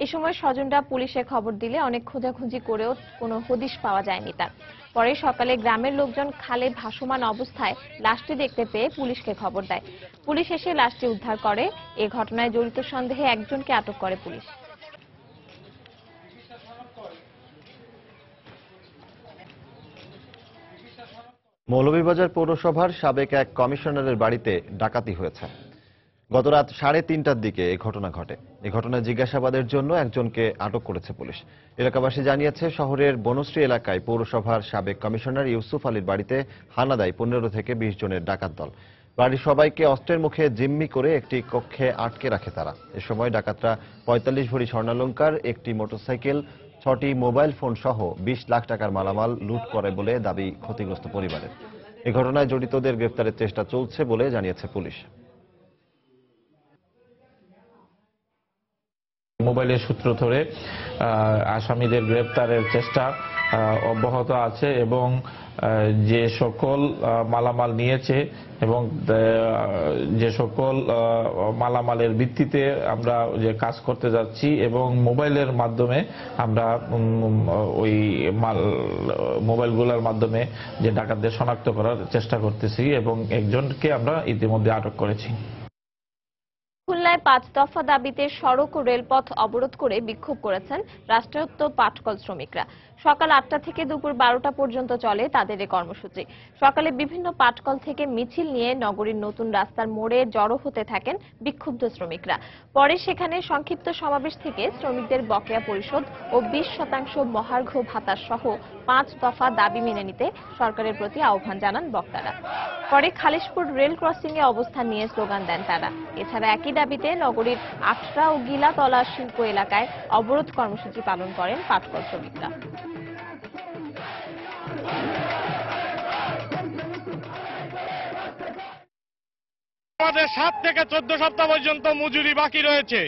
এ সময় স্বজনরা পুলিশে খবর দিলে অনেক খোঁজাখুঁজি করেও কোনো হদিশ পাওয়া যায়নি তার। পরে সকালে গ্রামের লোকজন খালে ভাসমান অবস্থায় লাশটি দেখতে পেয়ে পুলিশকে খবর দেয়। পুলিশ এসে লাশটি উদ্ধার করে। এ ঘটনায় জড়িত সন্দেহে একজনকে আটক করে পুলিশ। মৌলভীবাজার পৌরসভার সাবেক এক কমিশনারের বাড়িতে ডাকাতি হয়েছে। গতরাত 3:30টার দিকে এই ঘটনা ঘটে। এই ঘটনায় জিজ্ঞাসাবাদের জন্য একজনকে আটক করেছে পুলিশ। এলাকাবাসী জানিয়েছে, শহরের বনশ্রী এলাকায় পৌরসভার সাবেক কমিশনার ইউসুফ আলীর বাড়িতে হানা দেয় 15 থেকে 20 জনের ডাকাত দল। বাড়ির সবাইকে অস্ত্রের মুখে জিম্মি করে একটি কক্ষে আটকে রাখে তারা। এ সময় ডাকাতরা 45 ভরি স্বর্ণালংকার, একটি মোটরসাইকেল, 6টি মোবাইল ফোন সহ 20 লাখ টাকার মালামাল লুট করে বলে দাবি ক্ষতিগ্রস্ত পরিবারের। এই ঘটনায় জড়িতদের গ্রেফতারের চেষ্টা চলছে বলে জানিয়েছে পুলিশ। মোবাইলের সূত্র ধরে আসামিদের গ্রেপ্তারের চেষ্টা অব্যাহত আছে এবং যে সকল মালামাল নিয়েছে এবং যে সকল মালামালের ভিত্তিতে আমরা যে কাজ করতে যাচ্ছি এবং মোবাইলের মাধ্যমে আমরা ওই মোবাইলগুলোর মাধ্যমে যে ডাকাতদের শনাক্ত করার চেষ্টা করতেছি এবং একজনকে আমরা ইতিমধ্যে আটক করেছি। খুলনায় 5 দফা দাবিতে সড়ক ও রেলপথ অবরোধ করে বিক্ষোভ করেছেন রাষ্ট্রায়ত্ত পাটকল শ্রমিকরা। সকাল 8টা থেকে দুপুর 12টা পর্যন্ত চলে তাদের এই কর্মসূচি। সকালে বিভিন্ন পাটকল থেকে মিছিল নিয়ে নগরীর নতুন রাস্তার মোড়ে জড়ো হতে থাকেন বিক্ষুব্ধ শ্রমিকরা। পরে সেখানে সংক্ষিপ্ত সমাবেশ থেকে শ্রমিকদের বকেয়া পরিশোধ ও 20% মহার্ঘ ভাতা সহ 5 দফা দাবি মেনে নিতে সরকারের প্রতি আহ্বান জানান বক্তারা। পরে খালিশপুর রেল ক্রসিং এ অবস্থান নিয়ে স্লোগান দেন তারা। এছাড়া একই দাবিতে নগরীর আটরা ও গিলাতলা শিল্প এলাকায় অবরোধ কর্মসূচি পালন করেন পাটকল শ্রমিকরা। আমাদের 7 থেকে 14 সপ্তাহ পর্যন্ত মজুরি বাকি রয়েছে।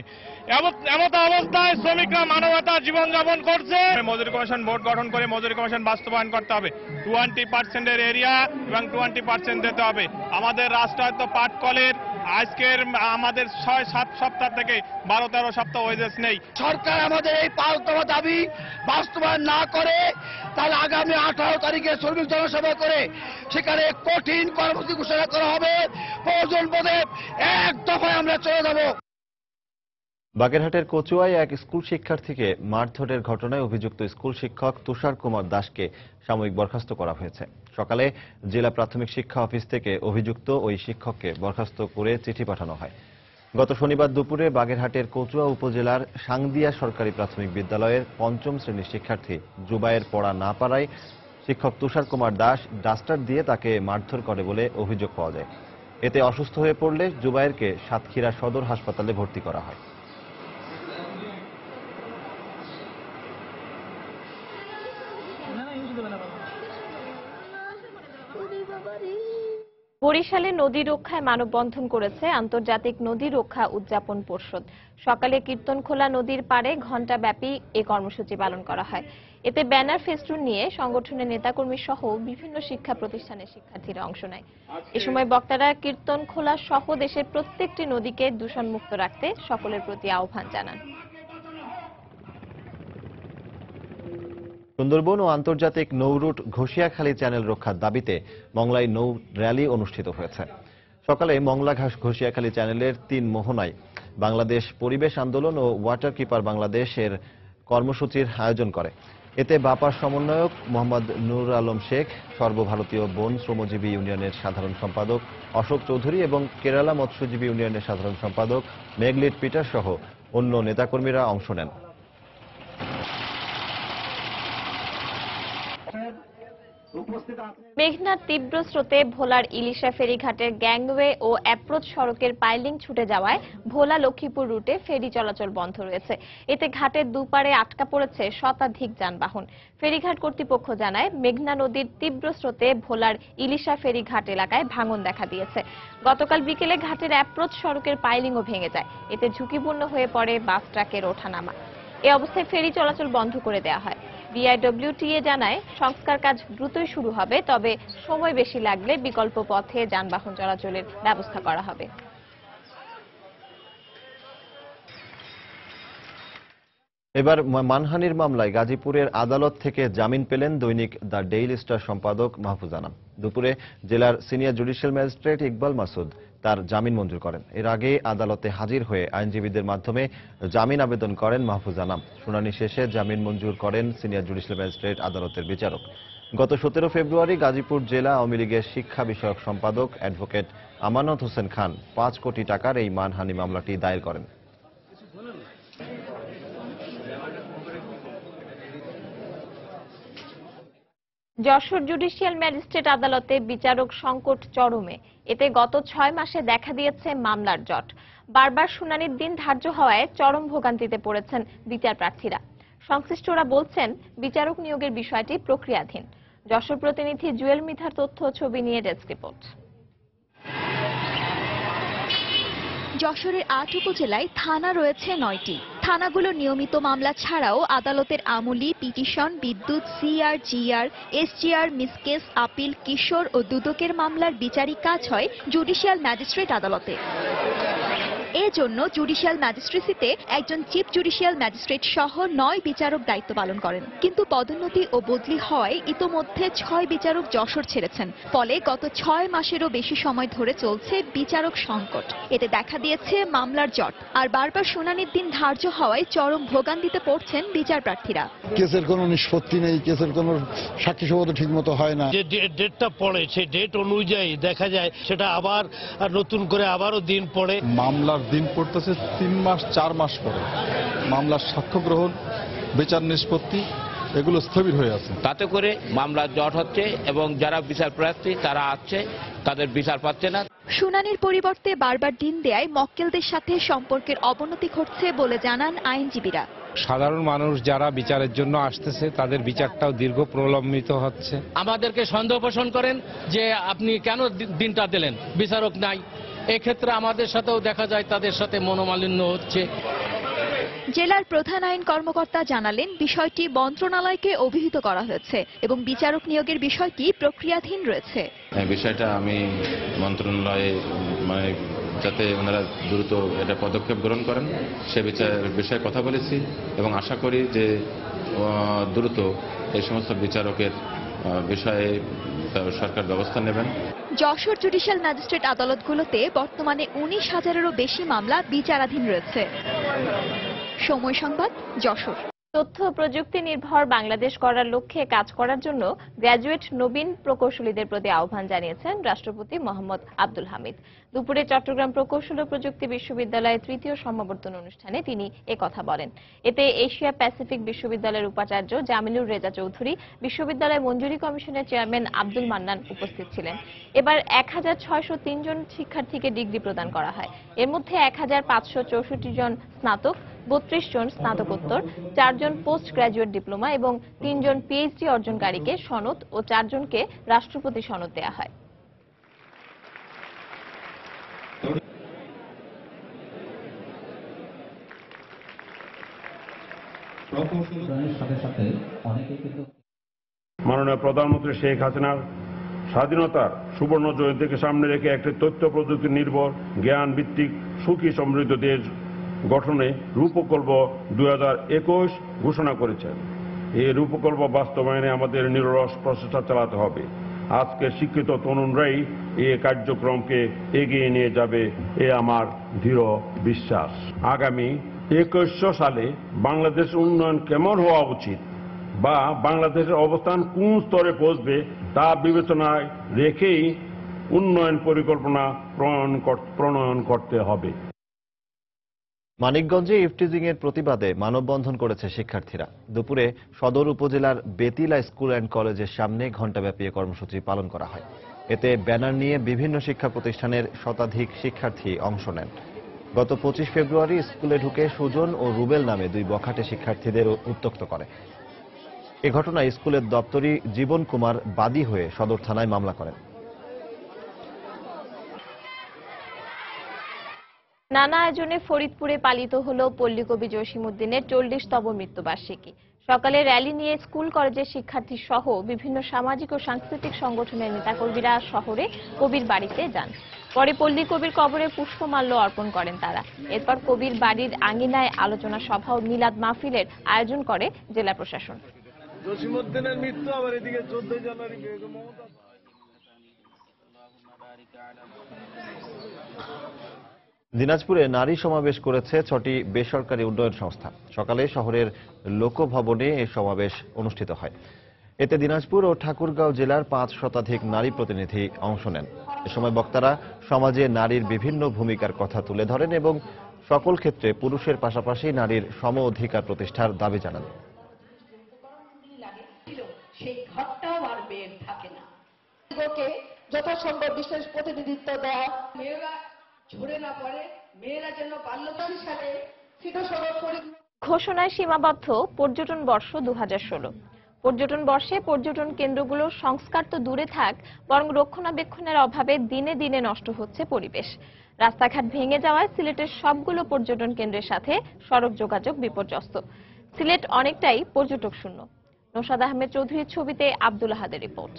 এমত অবস্থায় শ্রমিকরা মানবতার জীবনযাপন করছে। মজুরি কমিশন বোর্ড গঠন করে মজুরি কমিশন বাস্তবায়ন করতে হবে। 20% এরিয়া এবং 20% দিতে হবে। আমাদের রাষ্ট্রায়ত্ত পাটকলের আজকের আমাদের 6-7 সপ্তাহ থেকে 12-13 সপ্তাহ ওয়েজেস নেই। সরকার আমাদের এই 5 দফা দাবি বাস্তবায়ন না করে তাহলে আগামী 18 তারিখে শ্রমিক জনসভা করে সেখানে কঠিন কর্মসূচি ঘোষণা করা হবে। প্রয়োজন বোধে 1 দফায় আমরা চলে যাব। বাগেরহাটের কচুয়ায় এক স্কুল শিক্ষার্থীকে মারধরের ঘটনায় অভিযুক্ত স্কুল শিক্ষক তুষার কুমার দাসকে সাময়িক বরখাস্ত করা হয়েছে। সকালে জেলা প্রাথমিক শিক্ষা অফিস থেকে অভিযুক্ত ওই শিক্ষককে বরখাস্ত করে চিঠি পাঠানো হয়। গত শনিবার দুপুরে বাগেরহাটের কচুয়া উপজেলার সাংদিয়া সরকারি প্রাথমিক বিদ্যালয়ের 5ম শ্রেণীর শিক্ষার্থী জুবায়ের পড়া না পারায় শিক্ষক তুষার কুমার দাস ডাস্টার দিয়ে তাকে মারধর করে বলে অভিযোগ পাওয়া যায়। এতে অসুস্থ হয়ে পড়লে জুবায়েরকে সাতক্ষীরা সদর হাসপাতালে ভর্তি করা হয়। বরিশালে নদী রক্ষায় মানববন্ধন করেছে আন্তর্জাতিক নদী রক্ষা উদযাপন পরিষদ। সকালে কীর্তনখোলা নদীর পাড়ে ঘণ্টাব্যাপী এ কর্মসূচি পালন করা হয়। এতে ব্যানার ফেস্টুন নিয়ে সংগঠনের নেতাকর্মী সহ বিভিন্ন শিক্ষা প্রতিষ্ঠানের শিক্ষার্থীরা অংশ নেয়। এ সময় বক্তারা কীর্তনখোলা সহ দেশের প্রত্যেকটি নদীকে দূষণমুক্ত রাখতে সকলের প্রতি আহ্বান জানান। সুন্দরবন ও আন্তর্জাতিক নৌরুট ঘোষিয়াখালী চ্যানেল রক্ষার দাবিতে মংলায় নৌ র্যালি অনুষ্ঠিত হয়েছে। সকালে মংলা ঘোষিয়াখালী চ্যানেলের 3 মোহনায় বাংলাদেশ পরিবেশ আন্দোলন ও ওয়াটার কিপার বাংলাদেশের কর্মসূচির আয়োজন করে। এতে বাপার সমন্বয়ক মোহাম্মদ নূর আলম শেখ, সর্বভারতীয় বন শ্রমজীবী ইউনিয়নের সাধারণ সম্পাদক অশোক চৌধুরী এবং কেরালা মৎস্যজীবী ইউনিয়নের সাধারণ সম্পাদক মেঘলিট পিটার সহ অন্য নেতাকর্মীরা অংশ নেন। মেঘনার তীব্র স্রোতে ভোলার ইলিশা ফেরিঘাটের গ্যাংওয়ে ও অ্যাপ্রোচ সড়কের পাইলিং ছুটে যাওয়ায় ভোলা লক্ষ্মীপুর রুটে ফেরি চলাচল বন্ধ রয়েছে। এতে ঘাটের দুপারে আটকা পড়েছে শতাধিক যানবাহন। ফেরিঘাট কর্তৃপক্ষ জানায়, মেঘনা নদীর তীব্র স্রোতে ভোলার ইলিশা ফেরিঘাট এলাকায় ভাঙন দেখা দিয়েছে। গতকাল বিকেলে ঘাটের অ্যাপ্রোচ সড়কের পাইলিংও ভেঙে যায়। এতে ঝুঁকিপূর্ণ হয়ে পড়ে বাস ট্রাকের ওঠানামা। এ অবস্থায় ফেরি চলাচল বন্ধ করে দেওয়া হয়। বিআইডব্লিউটিএ জানায় সংস্কার কাজ দ্রুতই শুরু হবে, তবে সময় বেশি লাগলে বিকল্প পথে যানবাহন চলাচলের ব্যবস্থা করা হবে। এবার মানহানির মামলায় গাজীপুরের আদালত থেকে জামিন পেলেন দৈনিক দ্য ডেইলি স্টার সম্পাদক মাহফুজ আনাম। দুপুরে জেলার senior judicial magistrate Iqbal Masud তার জামিন মঞ্জুর করেন। এর আগে আদালতে হাজির হয়ে আইনজীবীদের মাধ্যমে জামিন আবেদন করেন মাহফুজ আনাম। শুনানি শেষে জামিন মঞ্জুর করেন সিনিয়র জুডিশিয়াল ম্যাজিস্ট্রেট আদালতের বিচারক। গত 17 ফেব্রুয়ারি গাজীপুর জেলা আওয়ামী লীগের শিক্ষা বিষয়ক সম্পাদক অ্যাডভোকেট আমানত হোসেন খান 5 কোটি টাকার এই মানহানি মামলাটি দায়ের করেন। যশোর জুডিশিয়াল ম্যাজিস্ট্রেট আদালতে বিচারক সংকট চরমে। এতে গত 6 মাসে দেখা দিয়েছে মামলার জট। বারবার শুনানির দিন ধার্য হওয়ায় চরম ভোগান্তিতে পড়েছেন বিচার প্রার্থীরা। সংশ্লিষ্টরা বলছেন বিচারক নিয়োগের বিষয়টি প্রক্রিয়াধীন। যশোর প্রতিনিধি জুয়েল মিথার তথ্য ছবি নিয়ে ডেস্ক রিপোর্ট। যশোরের 8 উপজেলায় থানা রয়েছে 9টি। থানাগুলো নিয়মিত মামলা ছাড়াও আদালতের আমলি, পিটিশন, বিদ্যুৎ, সিআর, জিআর, এসজিআর, মিসকেস, আপিল, কিশোর ও দুদকের মামলার বিচারিক কাজ হয় জুডিশিয়াল ম্যাজিস্ট্রেট আদালতে। এজন্য জুডিশিয়াল ম্যাজিস্ট্রেসিতে একজন চিফ জুডিশিয়াল ম্যাজিস্ট্রেট সহ 9 বিচারক দায়িত্ব পালন করেন। কিন্তু পদোন্নতি ও বদলি হওয়ায় ইতোমধ্যে 6 বিচারক যশোর ছেড়েছেন। ফলে গত 6 মাসেরও বেশি সময় ধরে চলছে বিচারক সংকট। এতে দেখা দিয়েছে মামলার জট, আর বারবার শুনানির দিন ধার্য হওয়ায় চরম ভোগান্তিতে পড়ছেন বিচার প্রার্থীরা। কেসের কোনো নিষ্পত্তি নেই, কেসের কোনো সাক্ষী সবুত ঠিক মতো হয় না। যে ডেটটা পড়ে সেই ডেট অনুযায়ী দেখা যায় সেটা আবার নতুন করে আবারও দিন পড়ে। মামলার দিন পড়তেছে 3 মাস 4 মাস পরে। মামলার সাক্ষ্য গ্রহণ, বিচার নিষ্পত্তি এগুলো স্থবির হয়ে আছে। তাতে করে মামলার জট হচ্ছে এবং যারা বিচার প্রার্থী তারা আসছে তাদের বিচার পাচ্ছে না। শুনানির পরিবর্তে বারবার দিন দেয়ায় মক্কেলদের সাথে সম্পর্কের অবনতি ঘটছে বলে জানান আইনজীবীরা। সাধারণ মানুষ যারা বিচারের জন্য আসতেছে তাদের বিচারটাও দীর্ঘ প্রলম্বিত হচ্ছে। আমাদেরকে সন্দেহ পোষণ করেন যে আপনি কেন দিনটা দিলেন, বিচারক নাই। এক্ষেত্রে আমাদের সাথেও দেখা যায় তাদের সাথে মনোমালিন্য হচ্ছে। জেলার প্রধান আইন কর্মকর্তা জানালেন বিষয়টি মন্ত্রণালয়কে অভিহিত করা হয়েছে এবং বিচারক নিয়োগের বিষয়টি প্রক্রিয়াধীন রয়েছে। বিষয়টা আমি মন্ত্রণালয়ে যাতে ওনারা দ্রুত এটা পদক্ষেপ গ্রহণ করেন সে বিষয়ে কথা বলেছি এবং আশা করি যে দ্রুত এই সমস্ত বিচারকের বিষয়ে সরকার ব্যবস্থা নেবেন। যশোর জুডিশিয়াল ম্যাজিস্ট্রেট আদালতগুলোতে বর্তমানে 19,000-এরও বেশি মামলা বিচারাধীন রয়েছে। সময় সংবাদ, যশোর। তথ্য প্রযুক্তি নির্ভর বাংলাদেশ করার লক্ষ্যে কাজ করার জন্য গ্র্যাজুয়েট নবীন প্রকৌশলীদের প্রতি আহ্বান জানিয়েছেন রাষ্ট্রপতি মোহাম্মদ আব্দুল হামিদ। দুপুরে চট্টগ্রাম প্রকৌশল ও প্রযুক্তি বিশ্ববিদ্যালয়ের 3য় সমাবর্তন অনুষ্ঠানে তিনি কথা বলেন। এতে এশিয়া প্যাসিফিক বিশ্ববিদ্যালয়ের উপাচার্য জামিলুর রেজা চৌধুরী, বিশ্ববিদ্যালয় মঞ্জুরি কমিশনের চেয়ারম্যান আব্দুল মান্নান উপস্থিত ছিলেন। এবার 1603 জন শিক্ষার্থীকে ডিগ্রি প্রদান করা হয়। এর মধ্যে 1564 জন স্নাতক, 32 জন স্নাতকোত্তর, 4 জন পোস্ট গ্রাজুয়েট ডিপ্লোমা এবং 3 জন পিএইচডি অর্জনকারীকে সনদ ও 4 জনকে রাষ্ট্রপতি সনদ দেওয়া হয়। মাননীয় প্রধানমন্ত্রী শেখ হাসিনার স্বাধীনতার সুবর্ণ জয়ন্তীকে সামনে রেখে একটি তথ্য প্রযুক্তি নির্ভর জ্ঞান ভিত্তিক সুখী সমৃদ্ধ দেশ গঠনে রূপকল্প 2021 ঘোষণা করেছেন। এই রূপকল্প বাস্তবায়নে আমাদের নিরলস প্রচেষ্টা চালাতে হবে। আজকে শিক্ষিত তরুণরাই এই কার্যক্রমকে এগিয়ে নিয়ে যাবে এ আমার দৃঢ় বিশ্বাস। আগামী 2100 সালে বাংলাদেশ উন্নয়ন কেমন হওয়া উচিত বা বাংলাদেশের অবস্থান কোন স্তরে পৌঁছবে তা বিবেচনায় রেখেই উন্নয়ন পরিকল্পনা প্রণয়ন করতে হবে। মানিকগঞ্জে ইফটিজিং এর প্রতিবাদে মানববন্ধন করেছে শিক্ষার্থীরা। দুপুরে সদর উপজেলার বেতিলা স্কুল অ্যান্ড কলেজের সামনে ঘণ্টাব্যাপী কর্মসূচি পালন করা হয়। এতে ব্যানার নিয়ে বিভিন্ন শিক্ষা প্রতিষ্ঠানের শতাধিক শিক্ষার্থী অংশ নেন। গত 25 ফেব্রুয়ারি স্কুলে ঢুকে সুজন ও রুবেল নামে 2 বখাটে শিক্ষার্থীদের উত্ত্যক্ত করে। এ ঘটনায় স্কুলের দপ্তরি জীবন কুমার বাদী হয়ে সদর থানায় মামলা করেন। নানা আয়োজনে ফরিদপুরে পালিত হলো পল্লীকবি জসিমউদ্দিনের 40তম মৃত্যুবার্ষিকী। সকালে র্যালি নিয়ে স্কুল কলেজের শিক্ষার্থী সহ বিভিন্ন সামাজিক ও সাংস্কৃতিক সংগঠনের নেতাকর্মীরা শহরে কবির বাড়িতে যান। পরে পল্লী কবির কবরে পুষ্পমাল্য অর্পণ করেন তারা। এরপর কবির বাড়ির আঙিনায় আলোচনা সভা ও মিলাদ মাহফিলের আয়োজন করে জেলা প্রশাসন। জসিমউদ্দিনের মৃত্যু আবার এদিকে 14 জানুয়ারি মমতা। দিনাজপুরে নারী সমাবেশ করেছে 6টি বেসরকারি উন্নয়ন সংস্থা। সকালে শহরের লোকভবনে এই সমাবেশ অনুষ্ঠিত হয়। এতে দিনাজপুর ও ঠাকুরগাঁও জেলার 5 শতাধিক নারী প্রতিনিধি অংশ নেন। এ সময় বক্তারা সমাজে নারীর বিভিন্ন ভূমিকার কথা তুলে ধরেন এবং সকল ক্ষেত্রে পুরুষের পাশাপাশি নারীর সম অধিকার প্রতিষ্ঠার দাবি জানান। সেই ঘরটাও আর বের থাকে না। যথাসম্ভব বিশেষ প্রতিনিধিত্ব দেওয়া, মেয়েরা ঝরে না পড়ে, মেয়েরা যেন বাল্যকাল সালে ঘোষণায় সীমাবদ্ধ পর্যটন বর্ষ 2016। পর্যটন বর্ষে পর্যটন কেন্দ্রগুলো সংস্কার তো দূরে থাক, বরং রক্ষণাবেক্ষণের অভাবে দিনে দিনে নষ্ট হচ্ছে পরিবেশ। রাস্তাঘাট ভেঙে যাওয়ায় সিলেটের সবগুলো পর্যটন কেন্দ্রের সাথে সড়ক যোগাযোগ বিপর্যস্ত। সিলেট অনেকটাই পর্যটক শূন্য। নৌশাদ আহমেদ চৌধুরীর ছবিতে আব্দুল আহাদের রিপোর্ট।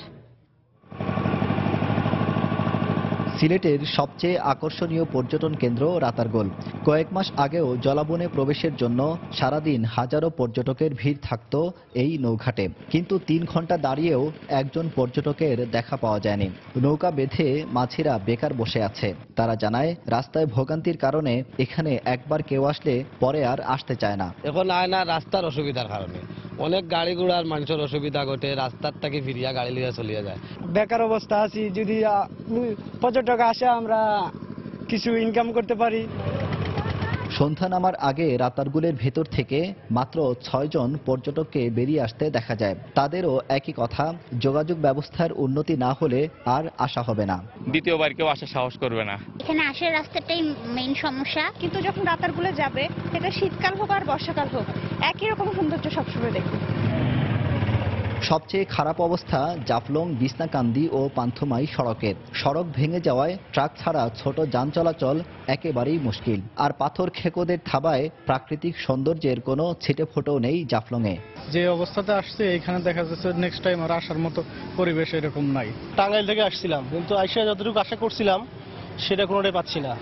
সিলেটের সবচেয়ে আকর্ষণীয় পর্যটন কেন্দ্র রাতারগোল। কয়েক মাস আগেও জলাবনে প্রবেশের জন্য সারাদিন হাজারো পর্যটকের ভিড় থাকত এই নৌঘাটে, কিন্তু 3 ঘন্টা দাঁড়িয়েও একজন পর্যটকের দেখা পাওয়া যায়নি। নৌকা বেঁধে মাঝিরা বেকার বসে আছে। তারা জানায়, রাস্তায় ভোগান্তির কারণে এখানে একবার কেউ আসলে পরে আর আসতে চায় না। এখন আয় না রাস্তার অসুবিধার কারণে অনেক গাড়ি ঘোড়ার মানুষের অসুবিধা ঘটে, রাস্তার থেকে ফিরিয়া গাড়ি লিয়ে চলিয়ে যায়। বেকার অবস্থা আছি, যদি পর্যটক আসে আমরা কিছু ইনকাম করতে পারি। সন্ধ্যা নামার আগে রাতারগুলের ভেতর থেকে মাত্র 6 জন পর্যটককে বেরিয়ে আসতে দেখা যায়। তাদেরও একই কথা, যোগাযোগ ব্যবস্থার উন্নতি না হলে আর আসা হবে না। দ্বিতীয়বার কেউ আসা সাহস করবে না। এখানে আসার রাস্তাটাই মেইন সমস্যা। কিন্তু যখন রাতারগুলে যাবে, এটা শীতকাল হোক আর বর্ষাকাল হোক, একই রকম সৌন্দর্য সবসময় দেখবে। সবচেয়ে খারাপ অবস্থা জাফলং, বিছনাকান্দি ও পান্থমাই সড়কের। সড়ক ভেঙে যাওয়ায় ট্রাক ছাড়া ছোট যান চলাচল একেবারেই মুশকিল। আর পাথর খেকোদের থাবায় প্রাকৃতিক সৌন্দর্যের কোনো ছিটে ফোঁটাও নেই জাফলংয়ে। যে অবস্থাতে আসছে এখানে দেখা যাচ্ছে নেক্সট টাইম আর আসার মতো পরিবেশ এরকম নাই। টাঙ্গাইল থেকে আসছিলাম, কিন্তু আইসা যতটুকু আশা করছিলাম সেটা কোনোটাই পাচ্ছি না।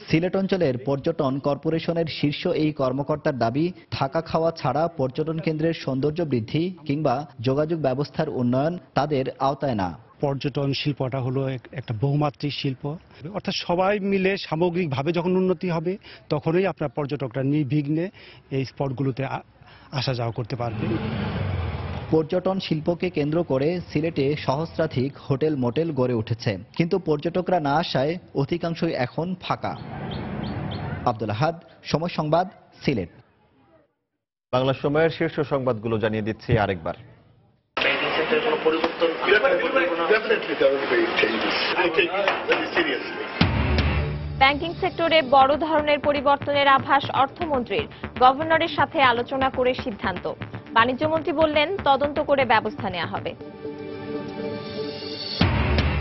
সিলেট অঞ্চলের পর্যটন কর্পোরেশনের শীর্ষ এই কর্মকর্তার দাবি, থাকা খাওয়া ছাড়া পর্যটন কেন্দ্রের সৌন্দর্য বৃদ্ধি কিংবা যোগাযোগ ব্যবস্থার উন্নয়ন তাদের আওতায় না। পর্যটন শিল্পটা হলো একটা বহুমাত্রিক শিল্প, অর্থাৎ সবাই মিলে সামগ্রিকভাবে যখন উন্নতি হবে তখনই আপনার পর্যটকরা নির্বিঘ্নে এই স্পটগুলোতে আসা যাওয়া করতে পারবে। পর্যটন শিল্পকে কেন্দ্র করে সিলেটে সহস্রাধিক হোটেল মোটেল গড়ে উঠেছে, কিন্তু পর্যটকরা না আসায় অধিকাংশই এখন ফাঁকা। আব্দুল আহাদ, সময় সংবাদ, সিলেট। বাংলা সময়ের শীর্ষ সংবাদগুলো জানিয়ে দিচ্ছি আরেকবার। ব্যাংকিং সেক্টরে বড় ধরনের পরিবর্তনের আভাস অর্থমন্ত্রীর। গভর্নরের সাথে আলোচনা করে সিদ্ধান্ত। বাণিজ্যমন্ত্রী বললেন, তদন্ত করে ব্যবস্থা নেওয়া হবে।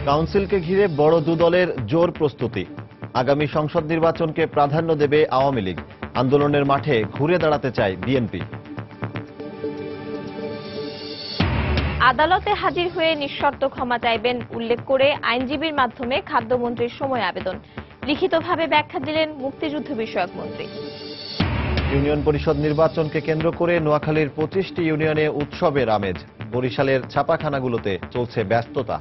কাউন্সিলকে ঘিরে বড় দুদলের জোর প্রস্তুতি। আগামী সংসদ নির্বাচনকে প্রাধান্য দেবে আওয়ামী লীগ। আন্দোলনের মাঠে ঘুরে দাঁড়াতে চায় বিএনপি। আদালতে হাজির হয়ে নিঃশর্ত ক্ষমা চাইবেন উল্লেখ করে আইনজীবীর মাধ্যমে খাদ্যমন্ত্রীর সময় আবেদন। লিখিতভাবে ব্যাখ্যা দিলেন মুক্তিযুদ্ধ বিষয়ক মন্ত্রী। ইউনিয়ন পরিষদ নির্বাচনকে কেন্দ্র করে নোয়াখালীর 25টি ইউনিয়নে উৎসবের আমেজ। বরিশালের ছাপাখানাগুলোতে চলছে ব্যস্ততা।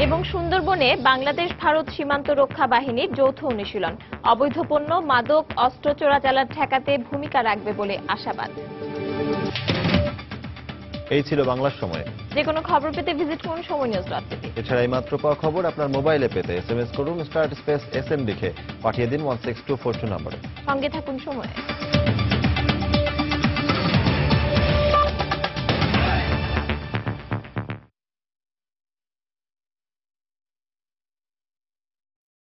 এবং সুন্দরবনে বাংলাদেশ ভারত সীমান্ত রক্ষা বাহিনীর যৌথ অনুশীলন। অবৈধ পণ্য, মাদক, অস্ত্র চোরাচালান ঠেকাতে ভূমিকা রাখবে বলে আশাবাদ। এই ছিল বাংলার সময়। যে কোনো খবর পেতে ভিজিট করুন সময়নিউজ.tv। এছাড়া এই মাত্র পাওয়া খবর আপনার মোবাইলে পেতে SMS করুন *SM লিখে পাঠিয়ে দিন 16242 নম্বরে। সঙ্গে থাকুন সময়।